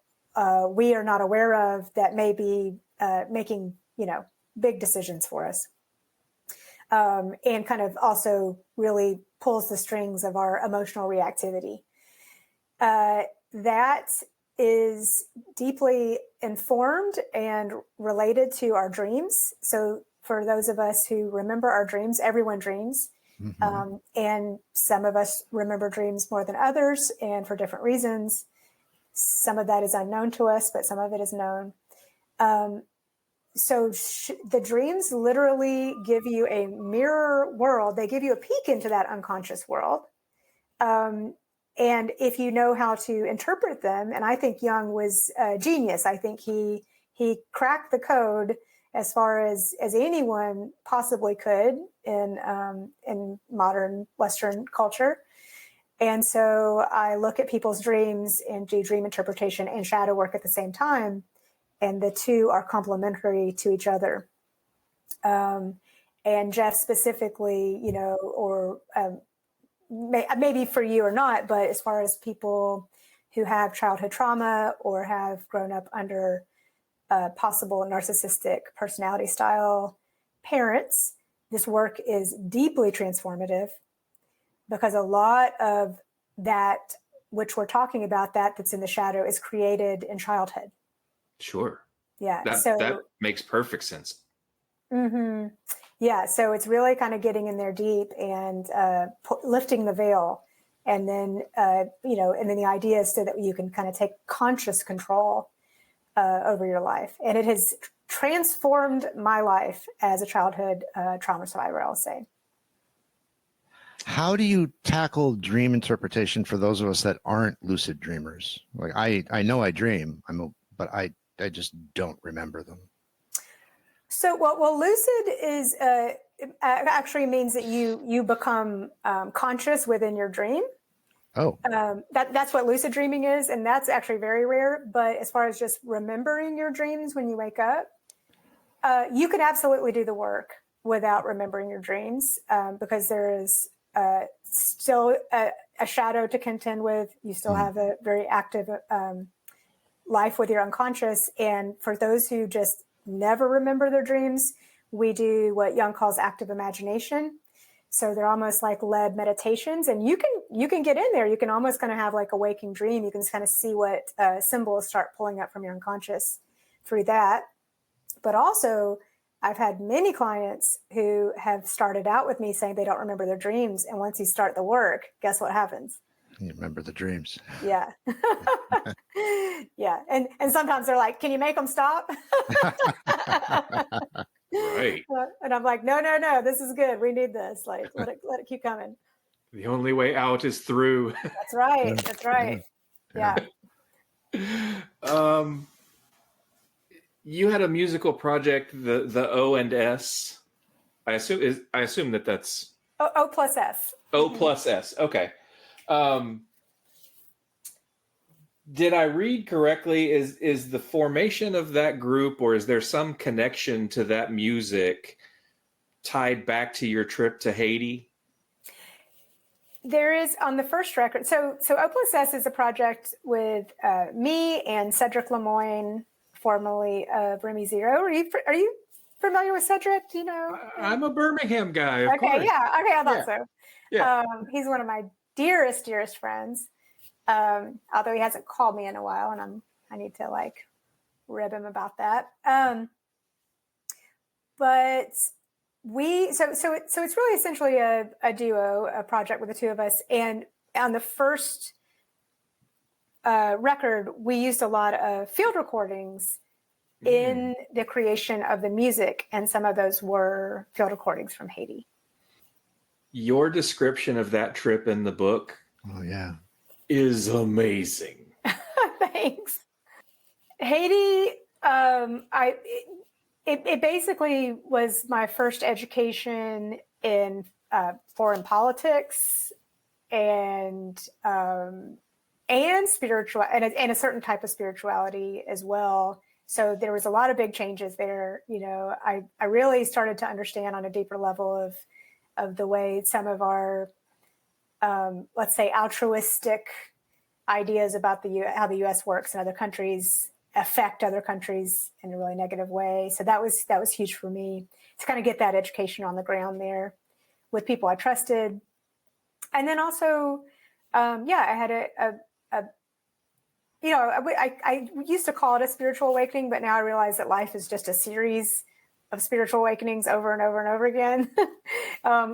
we are not aware of, that may be making, big decisions for us. And kind of also really pulls the strings of our emotional reactivity. That is deeply informed and related to our dreams. So for those of us who remember our dreams, everyone dreams. Mhm. And some of us remember dreams more than others, and for different reasons. Some of that is unknown to us, but some of it is known. So the dreams literally give you a mirror world. They give you a peek into that unconscious world. And if you know how to interpret them, and I think Jung was a genius. I think he cracked the code as far as anyone possibly could in modern Western culture. And so I look at people's dreams and do dream interpretation and shadow work at the same time. And the two are complementary to each other. And Jeff specifically, or maybe for you or not, but as far as people who have childhood trauma or have grown up under possible narcissistic personality style parents, this work is deeply transformative, because a lot of that which we're talking about, that's in the shadow, is created in childhood. Sure. Yeah. That makes perfect sense. Mm-hmm. Yeah. So it's really kind of getting in there deep and lifting the veil. And then, and then the idea is so that you can kind of take conscious control over your life. And it has transformed my life as a childhood trauma survivor, I'll say. How do you tackle dream interpretation for those of us that aren't lucid dreamers? Like I know I dream, but I just don't remember them. So, well, lucid is actually means that you become conscious within your dream. Oh, That's what lucid dreaming is, and that's actually very rare. But as far as just remembering your dreams when you wake up, you can absolutely do the work without remembering your dreams, because there is still a shadow to contend with. You still have a very active life with your unconscious. And for those who just never remember their dreams, we do what Jung calls active imagination. So they're almost like led meditations, and you can get in there. You can almost kind of have like a waking dream. You can kind of see what symbols start pulling up from your unconscious through that. But also, I've had many clients who have started out with me saying they don't remember their dreams. And once you start the work, guess what happens? you remember the dreams. Yeah. Yeah. And sometimes they're like, can you make them stop? Right. And I'm like, no, this is good. We need this. Like, let it keep coming. The only way out is through. That's right. That's right. Yeah. You had a musical project, the O and S. I assume that's O plus S. O plus S. Okay. Did I read correctly? Is the formation of that group, or is there some connection to that music tied back to your trip to Haiti? There is on the first record. So O+S is a project with me and Cedric Lemoyne, formerly of Remy Zero. Are you familiar with Cedric? Do you know? I'm a Birmingham guy, of course. Okay, yeah. Okay, I thought Yeah. so. Yeah. He's one of my dearest friends. Although he hasn't called me in a while, and I need to like rib him about that. But so it's really essentially a duo, a project with the two of us. And on the first record, we used a lot of field recordings in the creation of the music, and some of those were field recordings from Haiti. Your description of that trip in the book is amazing. Thanks. Haiti, it basically was my first education in foreign politics and spiritual and a certain type of spirituality as well. So there was a lot of big changes there. You know, I really started to understand on a deeper level of the way some of our let's say altruistic ideas about how the U.S. works and other countries affect other countries in a really negative way. So that was huge for me to kind of get that education on the ground there with people I trusted. And then also, I had I used to call it a spiritual awakening, but now I realize that life is just a series of spiritual awakenings over and over and over again,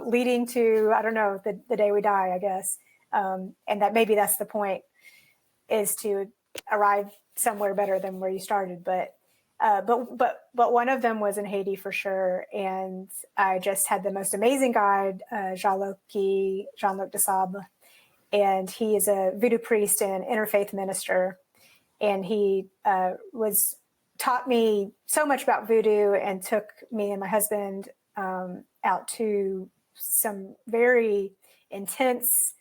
leading to, I don't know, the day we die, I guess. And that maybe that's the point, is to arrive somewhere better than where you started. But one of them was in Haiti for sure. And I just had the most amazing guide, Jean-Luc de Sable. And he is a voodoo priest and interfaith minister. And he taught me so much about voodoo and took me and my husband out to some very intense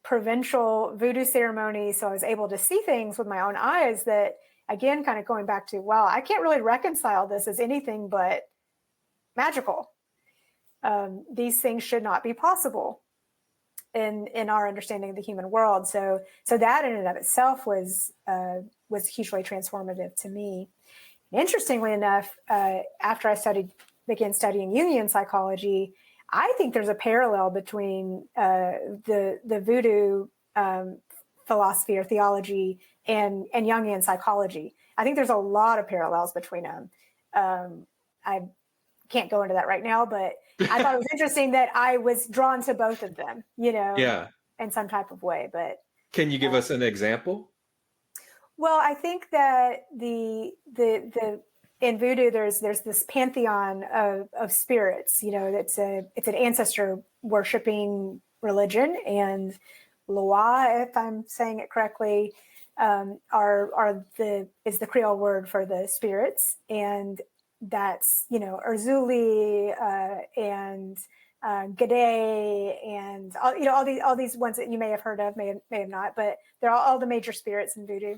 provincial voodoo ceremonies. So I was able to see things with my own eyes that, again, kind of going back to, wow, I can't really reconcile this as anything but magical. These things should not be possible in our understanding of the human world. So that in and of itself was hugely transformative to me. And interestingly enough, after I began studying Jungian psychology, I think there's a parallel between the voodoo philosophy or theology and Jungian psychology. I think there's a lot of parallels between them. I can't go into that right now, but I thought it was interesting that I was drawn to both of them, in some type of way. But can you give us an example? Well, I think that the in voodoo there's this pantheon of spirits. You know, it's an ancestor worshiping religion, and Loa, if I'm saying it correctly, is the Creole word for the spirits, and that's Urzuli and Gede and all these ones that you may have heard of, may have not, but they're all the major spirits in voodoo.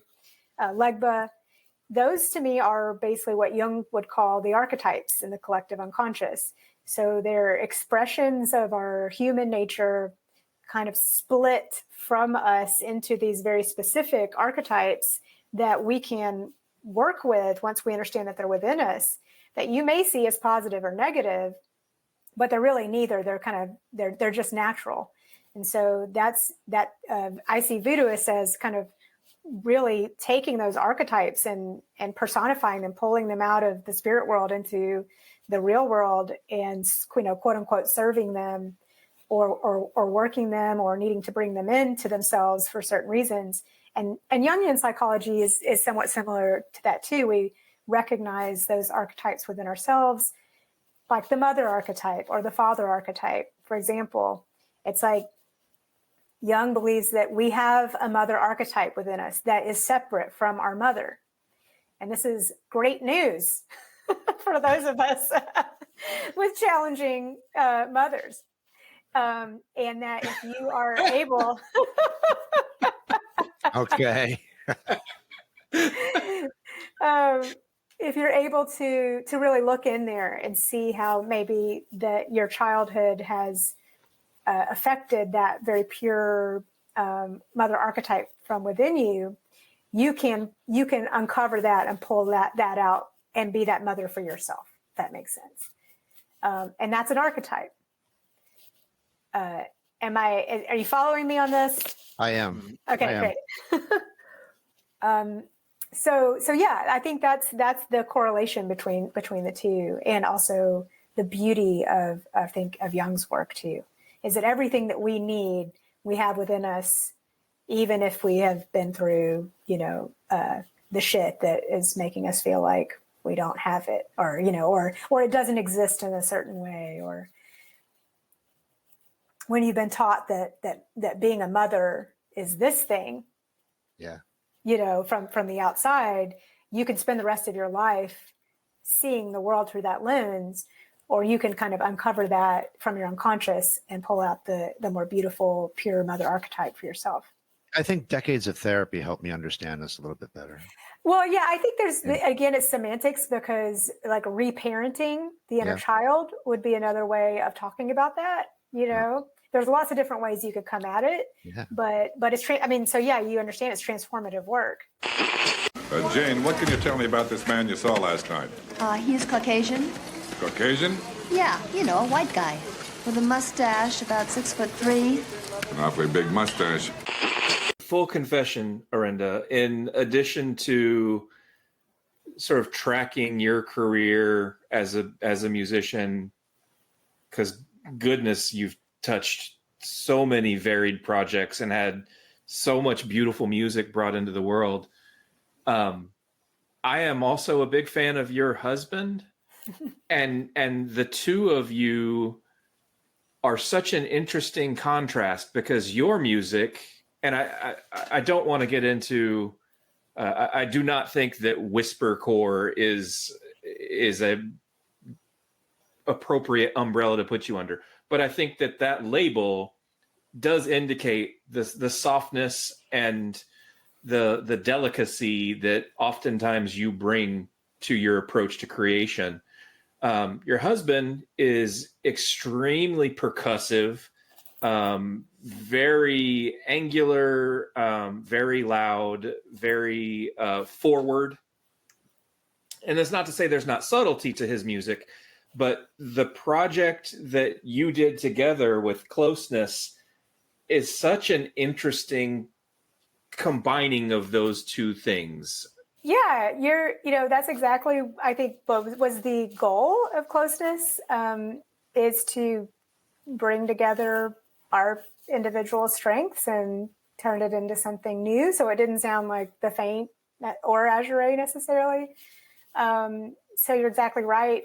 Legba, those to me are basically what Jung would call the archetypes in the collective unconscious. So they're expressions of our human nature kind of split from us into these very specific archetypes that we can work with once we understand that they're within us, that you may see as positive or negative, but they're really neither. They're just natural. And so I see voodooists as kind of really taking those archetypes and personifying them, pulling them out of the spirit world into the real world, and quote unquote serving them or working them or needing to bring them into themselves for certain reasons. And Jungian psychology is somewhat similar to that too. We recognize those archetypes within ourselves, like the mother archetype or the father archetype. For example, it's like Jung believes that we have a mother archetype within us that is separate from our mother. And this is great news for those of us with challenging mothers. And that if you are able, Okay. if you're able to really look in there and see how maybe that your childhood has affected that very pure mother archetype from within you, you can uncover that and pull that out and be that mother for yourself. If that makes sense. And that's an archetype. Are you following me on this? I am. Okay, I am. great. So yeah, I think that's the correlation between the two, and also the beauty of I think of Jung's work too, is that everything that we need we have within us, even if we have been through the shit that is making us feel like we don't have it, or or it doesn't exist in a certain way, or when you've been taught that being a mother is this thing. Yeah. From the outside, you can spend the rest of your life seeing the world through that lens, or you can kind of uncover that from your unconscious and pull out the more beautiful, pure mother archetype for yourself. I think decades of therapy helped me understand this a little bit better. Well, yeah, I think again, it's semantics, because like reparenting the inner child would be another way of talking about that. There's lots of different ways you could come at it, but it's, you understand it's transformative work. Jane, what can you tell me about this man you saw last night? He's Caucasian. Caucasian? Yeah, a white guy with a mustache, about 6'3". An awfully big mustache. Full confession, Orenda, in addition to sort of tracking your career as a musician, because goodness, you've touched so many varied projects and had so much beautiful music brought into the world. I am also a big fan of your husband, and the two of you are such an interesting contrast, because your music, and I don't want to get into, I do not think that whispercore is a appropriate umbrella to put you under. But I think that label does indicate the softness and the delicacy that oftentimes you bring to your approach to creation. Your husband is extremely percussive, very angular, very loud, very forward. And that's not to say there's not subtlety to his music, but the project that you did together with Closeness is such an interesting combining of those two things. Yeah, that's exactly, I think, what was the goal of Closeness, is to bring together our individual strengths and turn it into something new. So it didn't sound like The Faint or Azure Ray necessarily. So you're exactly right.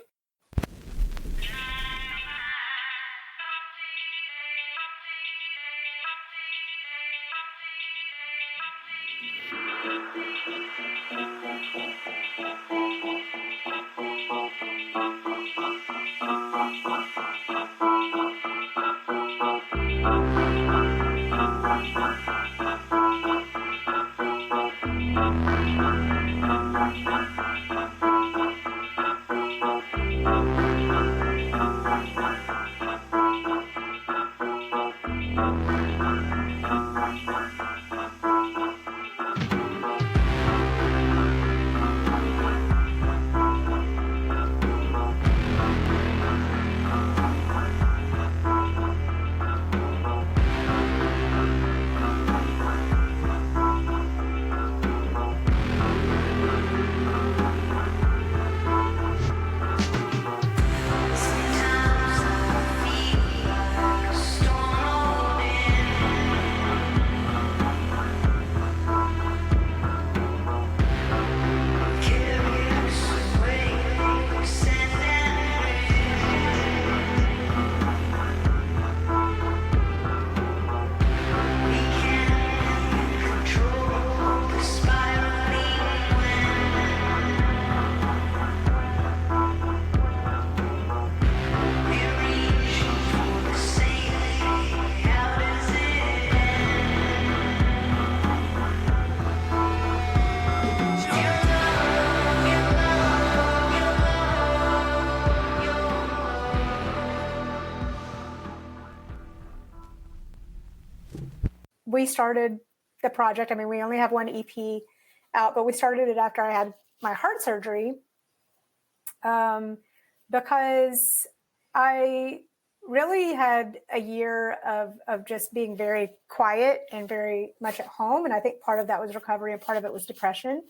we started the project. I mean, we only have one EP out, but we started it after I had my heart surgery, because I really had a year of just being very quiet and very much at home. And I think part of that was recovery and part of it was depression.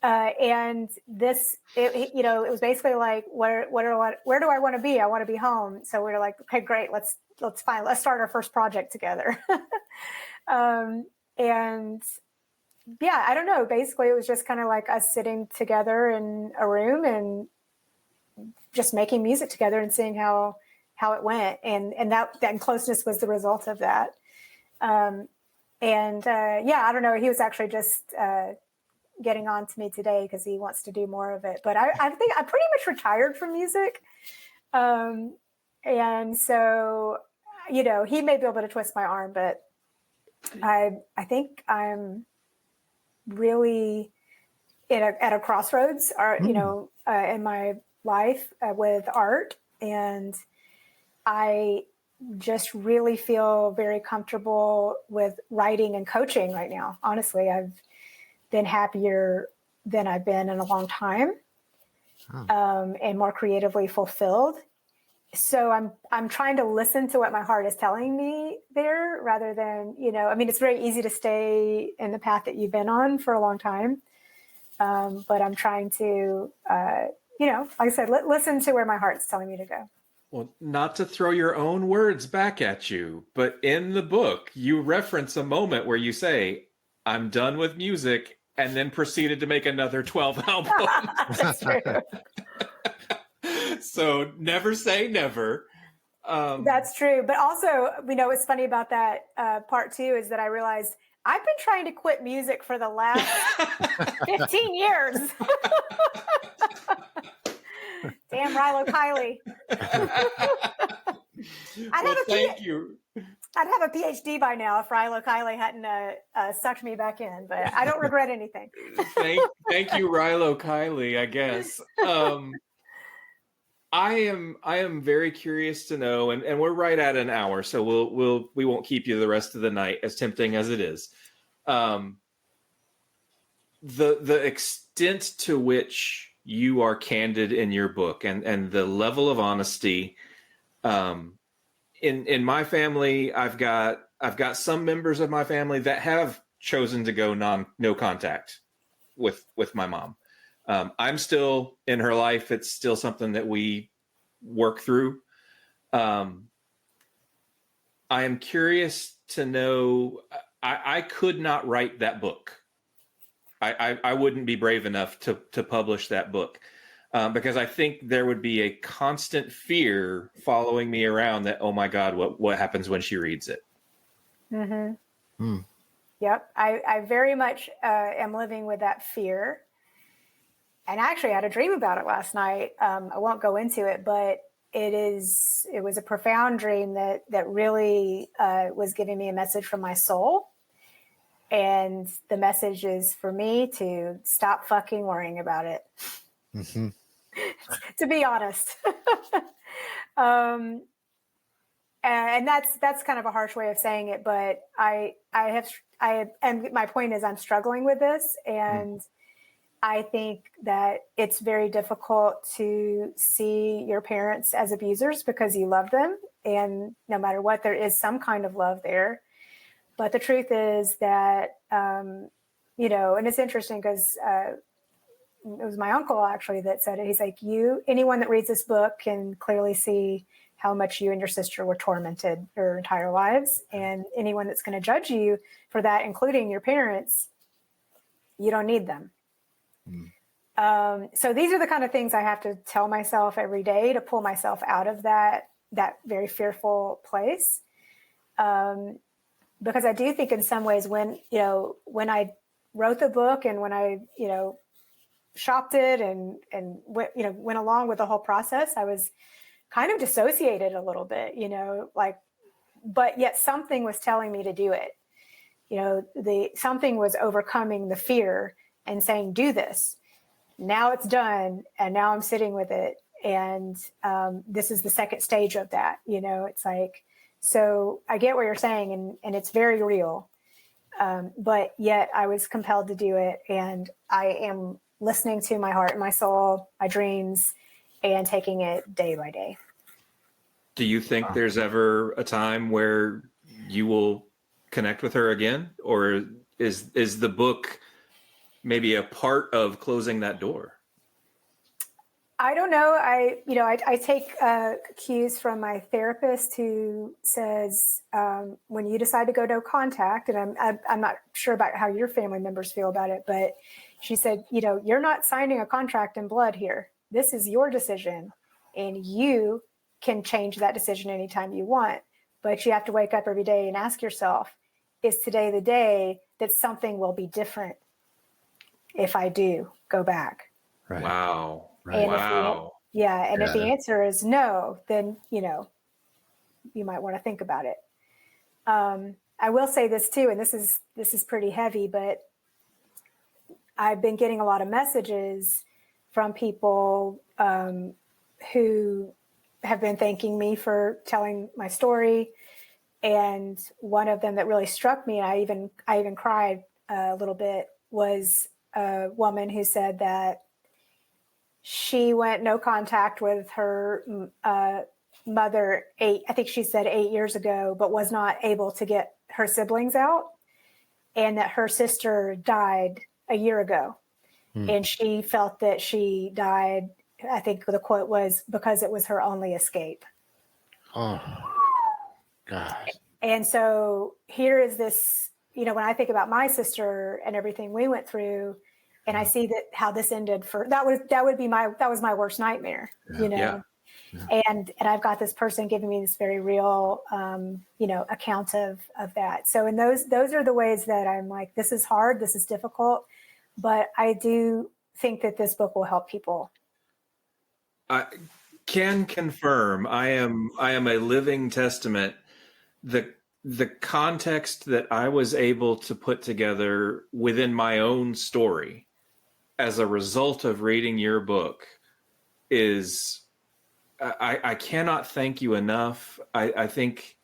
And this, it was basically like, where do I want to be? I want to be home. So we were like, okay, great. Let's start our first project together. And yeah, I don't know. Basically, it was just kind of like us sitting together in a room and just making music together and seeing how it went. And that closeness was the result of that. Yeah, I don't know. He was actually just getting on to me today because he wants to do more of it. But I think I'm pretty much retired from music. And so, he may be able to twist my arm, but I think I'm really at a crossroads, in my life with art. And I just really feel very comfortable with writing and coaching right now. Honestly, I've been happier than I've been in a long time, and more creatively fulfilled. So I'm trying to listen to what my heart is telling me there, rather than, it's very easy to stay in the path that you've been on for a long time. But I'm trying to, like I said, listen to where my heart's telling me to go. Well, not to throw your own words back at you, but in the book, you reference a moment where you say, I'm done with music, and then proceeded to make another 12 albums. That's true. So never say never. That's true. But also, what's funny about that part too is that I realized I've been trying to quit music for the last 15 years. Damn, Rilo Kiley. Thank you. I'd have a PhD by now if Rilo Kiley hadn't sucked me back in, but I don't regret anything. Thank you, Rilo Kiley, I guess. I am very curious to know, and we're right at an hour, so we won't keep you the rest of the night, as tempting as it is. The extent to which you are candid in your book, and the level of honesty. In my family, I've got some members of my family that have chosen to go no contact with my mom. I'm still in her life. It's still something that we work through. I am curious to know, I could not write that book. I wouldn't be brave enough to publish that book, because I think there would be a constant fear following me around that, oh my God, what happens when she reads it? Mm-hmm. Yep. I very much am living with that fear. And I actually had a dream about it last night. I won't go into it, but it was a profound dream that really was giving me a message from my soul. And the message is for me to stop fucking worrying about it. Mm-hmm. To be honest. And that's kind of a harsh way of saying it, but and my point is I'm struggling with this, and I think that it's very difficult to see your parents as abusers because you love them, and no matter what, there is some kind of love there. But the truth is that, and it's interesting because it was my uncle actually that said it. He's like, anyone that reads this book can clearly see how much you and your sister were tormented your entire lives. And anyone that's going to judge you for that, including your parents, you don't need them. So these are the kind of things I have to tell myself every day to pull myself out of that very fearful place. Because I do think in some ways when I wrote the book and when I, shopped it and went along with the whole process, I was kind of dissociated a little bit, but yet something was telling me to do it. Something was overcoming the fear and saying, do this. Now it's done. And now I'm sitting with it. And this is the second stage of that. It's like, So I get what you're saying, and it's very real. But yet I was compelled to do it, and I am listening to my heart and my soul, my dreams, and taking it day by day. Do you think there's ever a time where you will connect with her again, or is the book maybe a part of closing that door? I don't know. I take cues from my therapist, who says when you decide to go no contact, and I'm not sure about how your family members feel about it, but she said, you're not signing a contract in blood here. This is your decision, and you can change that decision anytime you want. But you have to wake up every day and ask yourself, is today the day that something will be different if I do go back? Right. Wow. And Wow. if the answer is no, then, you might want to think about it. I will say this too, and this is pretty heavy, but I've been getting a lot of messages from people who have been thanking me for telling my story. And one of them that really struck me, and I even cried a little bit, was a woman who said that she went no contact with her mother I think she said 8 years ago, but was not able to get her siblings out, and that her sister died a year ago. And she felt that she died, I think the quote was, because it was her only escape. Oh, God. And so here is this, when I think about my sister and everything we went through, and I see that how this ended that was my worst nightmare, Yeah. And I've got this person giving me this very real, account of that. So, and those are the ways that I'm like, this is hard, this is difficult, but I do think that this book will help people. I can confirm. I am a living testament. The context that I was able to put together within my own story as a result of reading your book is, I cannot thank you enough. I think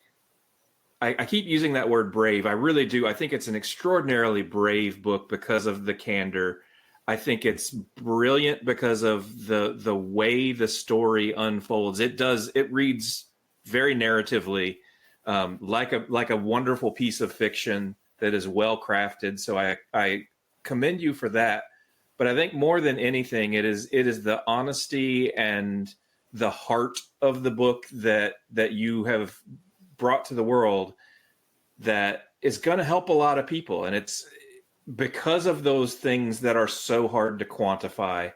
I keep using that word brave. I really do. I think it's an extraordinarily brave book because of the candor. I think it's brilliant because of the way the story unfolds. It reads very narratively, like a wonderful piece of fiction that is well crafted. So I commend you for that. But I think more than anything, it is the honesty and the heart of the book that you have brought to the world that is going to help a lot of people. And it's because of those things that are so hard to quantify,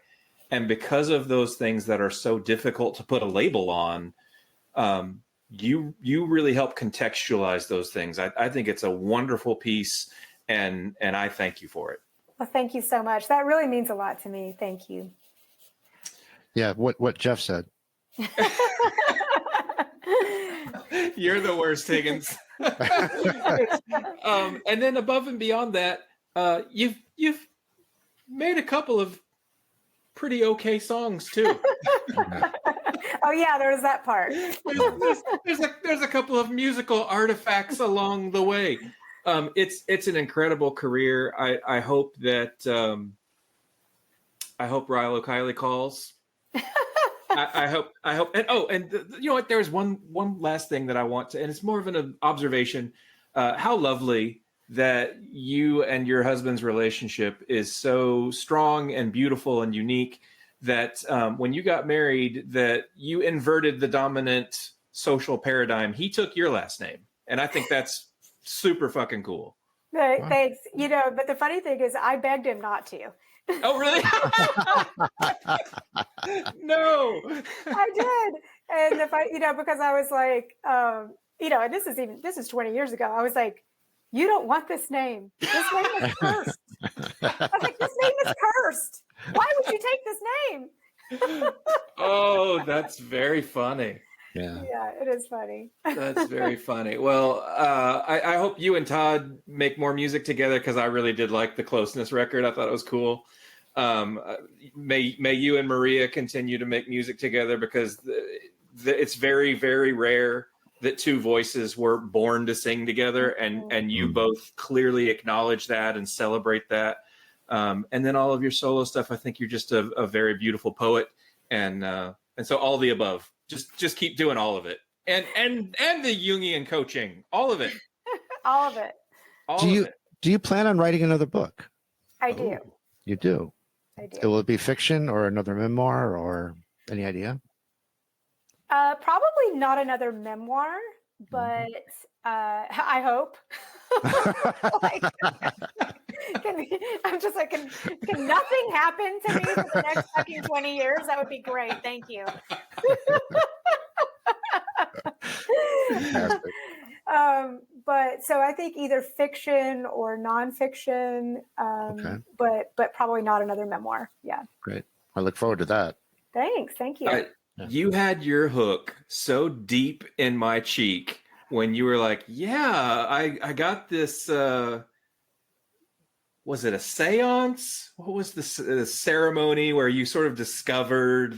and because of those things that are so difficult to put a label on, you really help contextualize those things. I think it's a wonderful piece, and I thank you for it. Well, thank you so much. That really means a lot to me. Thank you. Yeah, what Jeff said. You're the worst, Higgins. And then above and beyond that, you've made a couple of pretty okay songs too. Oh yeah, there was that part. There's a couple of musical artifacts along the way. It's an incredible career. I hope that Rilo Kiley calls. I hope, and you know what? There's one last thing that I want to, and it's more of an observation. How lovely that you and your husband's relationship is so strong and beautiful and unique that when you got married, that you inverted the dominant social paradigm. He took your last name, and I think that's super fucking cool. Right, thanks. But the funny thing is, I begged him not to. Oh, really? No. I did. And because I was like, and this is 20 years ago. I was like, you don't want this name. This name is cursed. I was like, this name is cursed. Why would you take this name? Oh, that's very funny. Yeah. Yeah, it is funny. That's very funny. Well, I hope you and Todd make more music together, because I really did like the Closeness record. I thought it was cool. May you and Maria continue to make music together, because it's very, very rare that two voices were born to sing together, and you both clearly acknowledge that and celebrate that. And then all of your solo stuff, I think you're just a very beautiful poet, and so all the above. Just keep doing all of it, and the Jungian coaching, all of it, All of it. Do you plan on writing another book? I do. You do. I do. Will it be fiction or another memoir, or any idea? Probably not another memoir, but I hope. I'm just like, can nothing happen to me for the next fucking 20 years? That would be great. Thank you. But so I think either fiction or nonfiction, but probably not another memoir. Yeah. Great. I look forward to that. Thanks. Thank you. You had your hook so deep in my cheek when you were like, yeah, I got this, was it a seance? What was the ceremony where you sort of discovered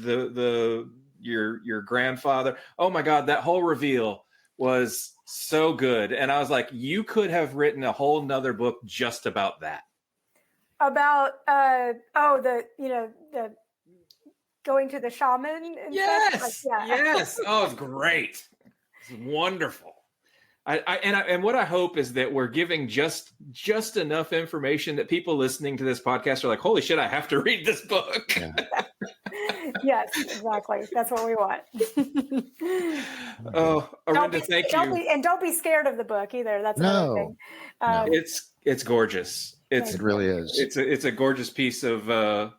your grandfather? Oh my God, that whole reveal was so good. And I was like, you could have written a whole nother book just about that. About, the going to the shaman and yes, stuff? Like, yes. Oh, it's great. It's wonderful. And what I hope is that we're giving just enough information that people listening to this podcast are like, holy shit, I have to read this book. Yeah. Yes, exactly. That's what we want. Oh, Orenda, thank you. Don't be scared of the book either. That's another thing. It's gorgeous. It really is. It's a gorgeous piece of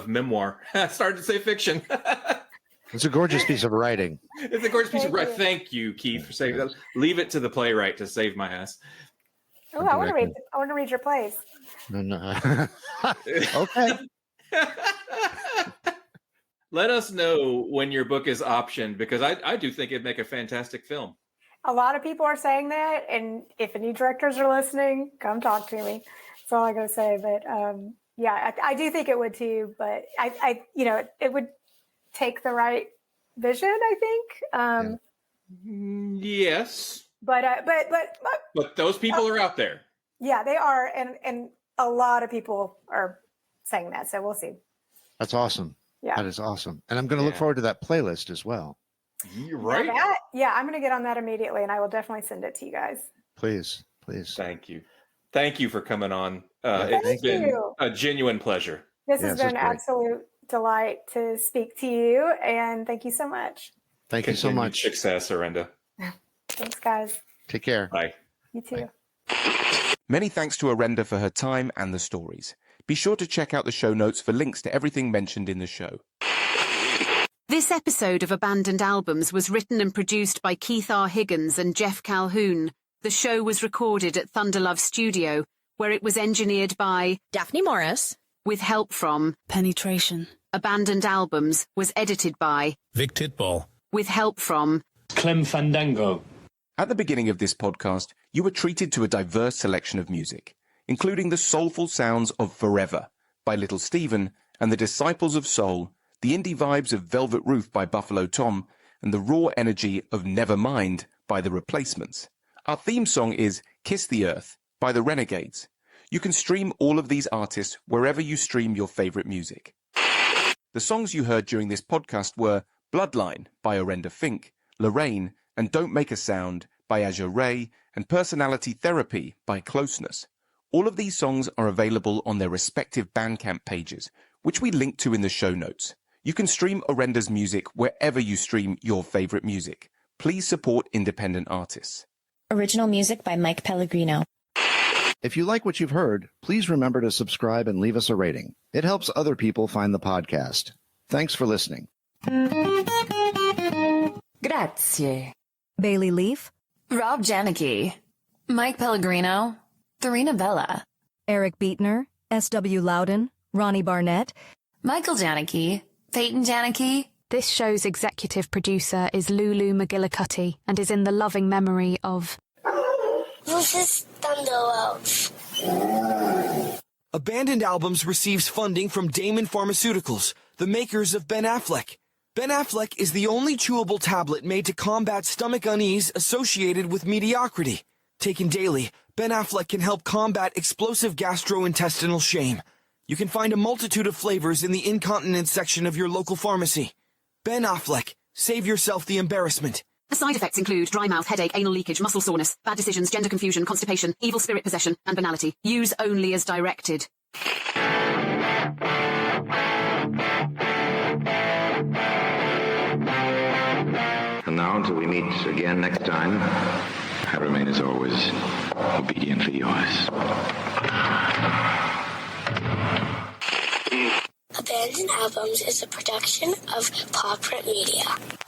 memoir. I started to say fiction. It's a gorgeous piece of writing. It's a gorgeous piece of writing. Thank you, Keith, for saving that. Leave it to the playwright to save my ass. Oh, I want to read your plays. No. Okay. Let us know when your book is optioned, because I do think it'd make a fantastic film. A lot of people are saying that, and if any directors are listening, come talk to me. That's all I gotta say. But I do think it would too. But I it would take the right vision, I think. Yes. But those people are out there. Yeah, they are, and a lot of people are saying that. So we'll see. That's awesome. Yeah, that is awesome, and I'm going to look forward to that playlist as well. You're right. I'm going to get on that immediately, and I will definitely send it to you guys. Please. Thank you for coming on. It's been a genuine pleasure. This has been an absolute delight to speak to you, and thank you so much. Thank you so much. Success, Orenda. Thanks, guys. Take care. Bye. You too. Bye. Many thanks to Orenda for her time and the stories. Be sure to check out the show notes for links to everything mentioned in the show. This episode of Abandoned Albums was written and produced by Keith R. Higgins and Jeff Calhoun. The show was recorded at Thunderlove Studio, where it was engineered by Daphne Morris, with help from Penetration. Abandoned Albums was edited by Vic Titball, with help from Clem Fandango. At the beginning of this podcast, you were treated to a diverse selection of music, including the soulful sounds of Forever by Little Steven and the Disciples of Soul, the indie vibes of Velvet Roof by Buffalo Tom, and the raw energy of Nevermind by The Replacements. Our theme song is Kiss the Earth by The Renegades. You can stream all of these artists wherever you stream your favorite music. The songs you heard during this podcast were Bloodline by Orenda Fink, Lorraine, and Don't Make a Sound by Azure Ray, and Personality Therapy by Closeness. All of these songs are available on their respective Bandcamp pages, which we link to in the show notes. You can stream Orenda's music wherever you stream your favorite music. Please support independent artists. Original music by Mike Pellegrino. If you like what you've heard, please remember to subscribe and leave us a rating. It helps other people find the podcast. Thanks for listening. Grazie. Bailey Leaf, Rob Janicki, Mike Pellegrino, Thurina Bella, Eric Beatner, S.W. Loudon, Ronnie Barnett, Michael Janicki, Peyton Janicki. This show's executive producer is Lulu McGillicuddy and is in the loving memory of Mrs. Thunderlove. Abandoned Albums receives funding from Damon Pharmaceuticals, the makers of Ben Affleck. Ben Affleck is the only chewable tablet made to combat stomach unease associated with mediocrity. Taken daily, Ben Affleck can help combat explosive gastrointestinal shame. You can find a multitude of flavors in the incontinence section of your local pharmacy. Ben Affleck, save yourself the embarrassment. The side effects include dry mouth, headache, anal leakage, muscle soreness, bad decisions, gender confusion, constipation, evil spirit possession, and banality. Use only as directed. And now, until we meet again next time, I remain as always obediently yours. Abandoned Albums is a production of Paw Print Media.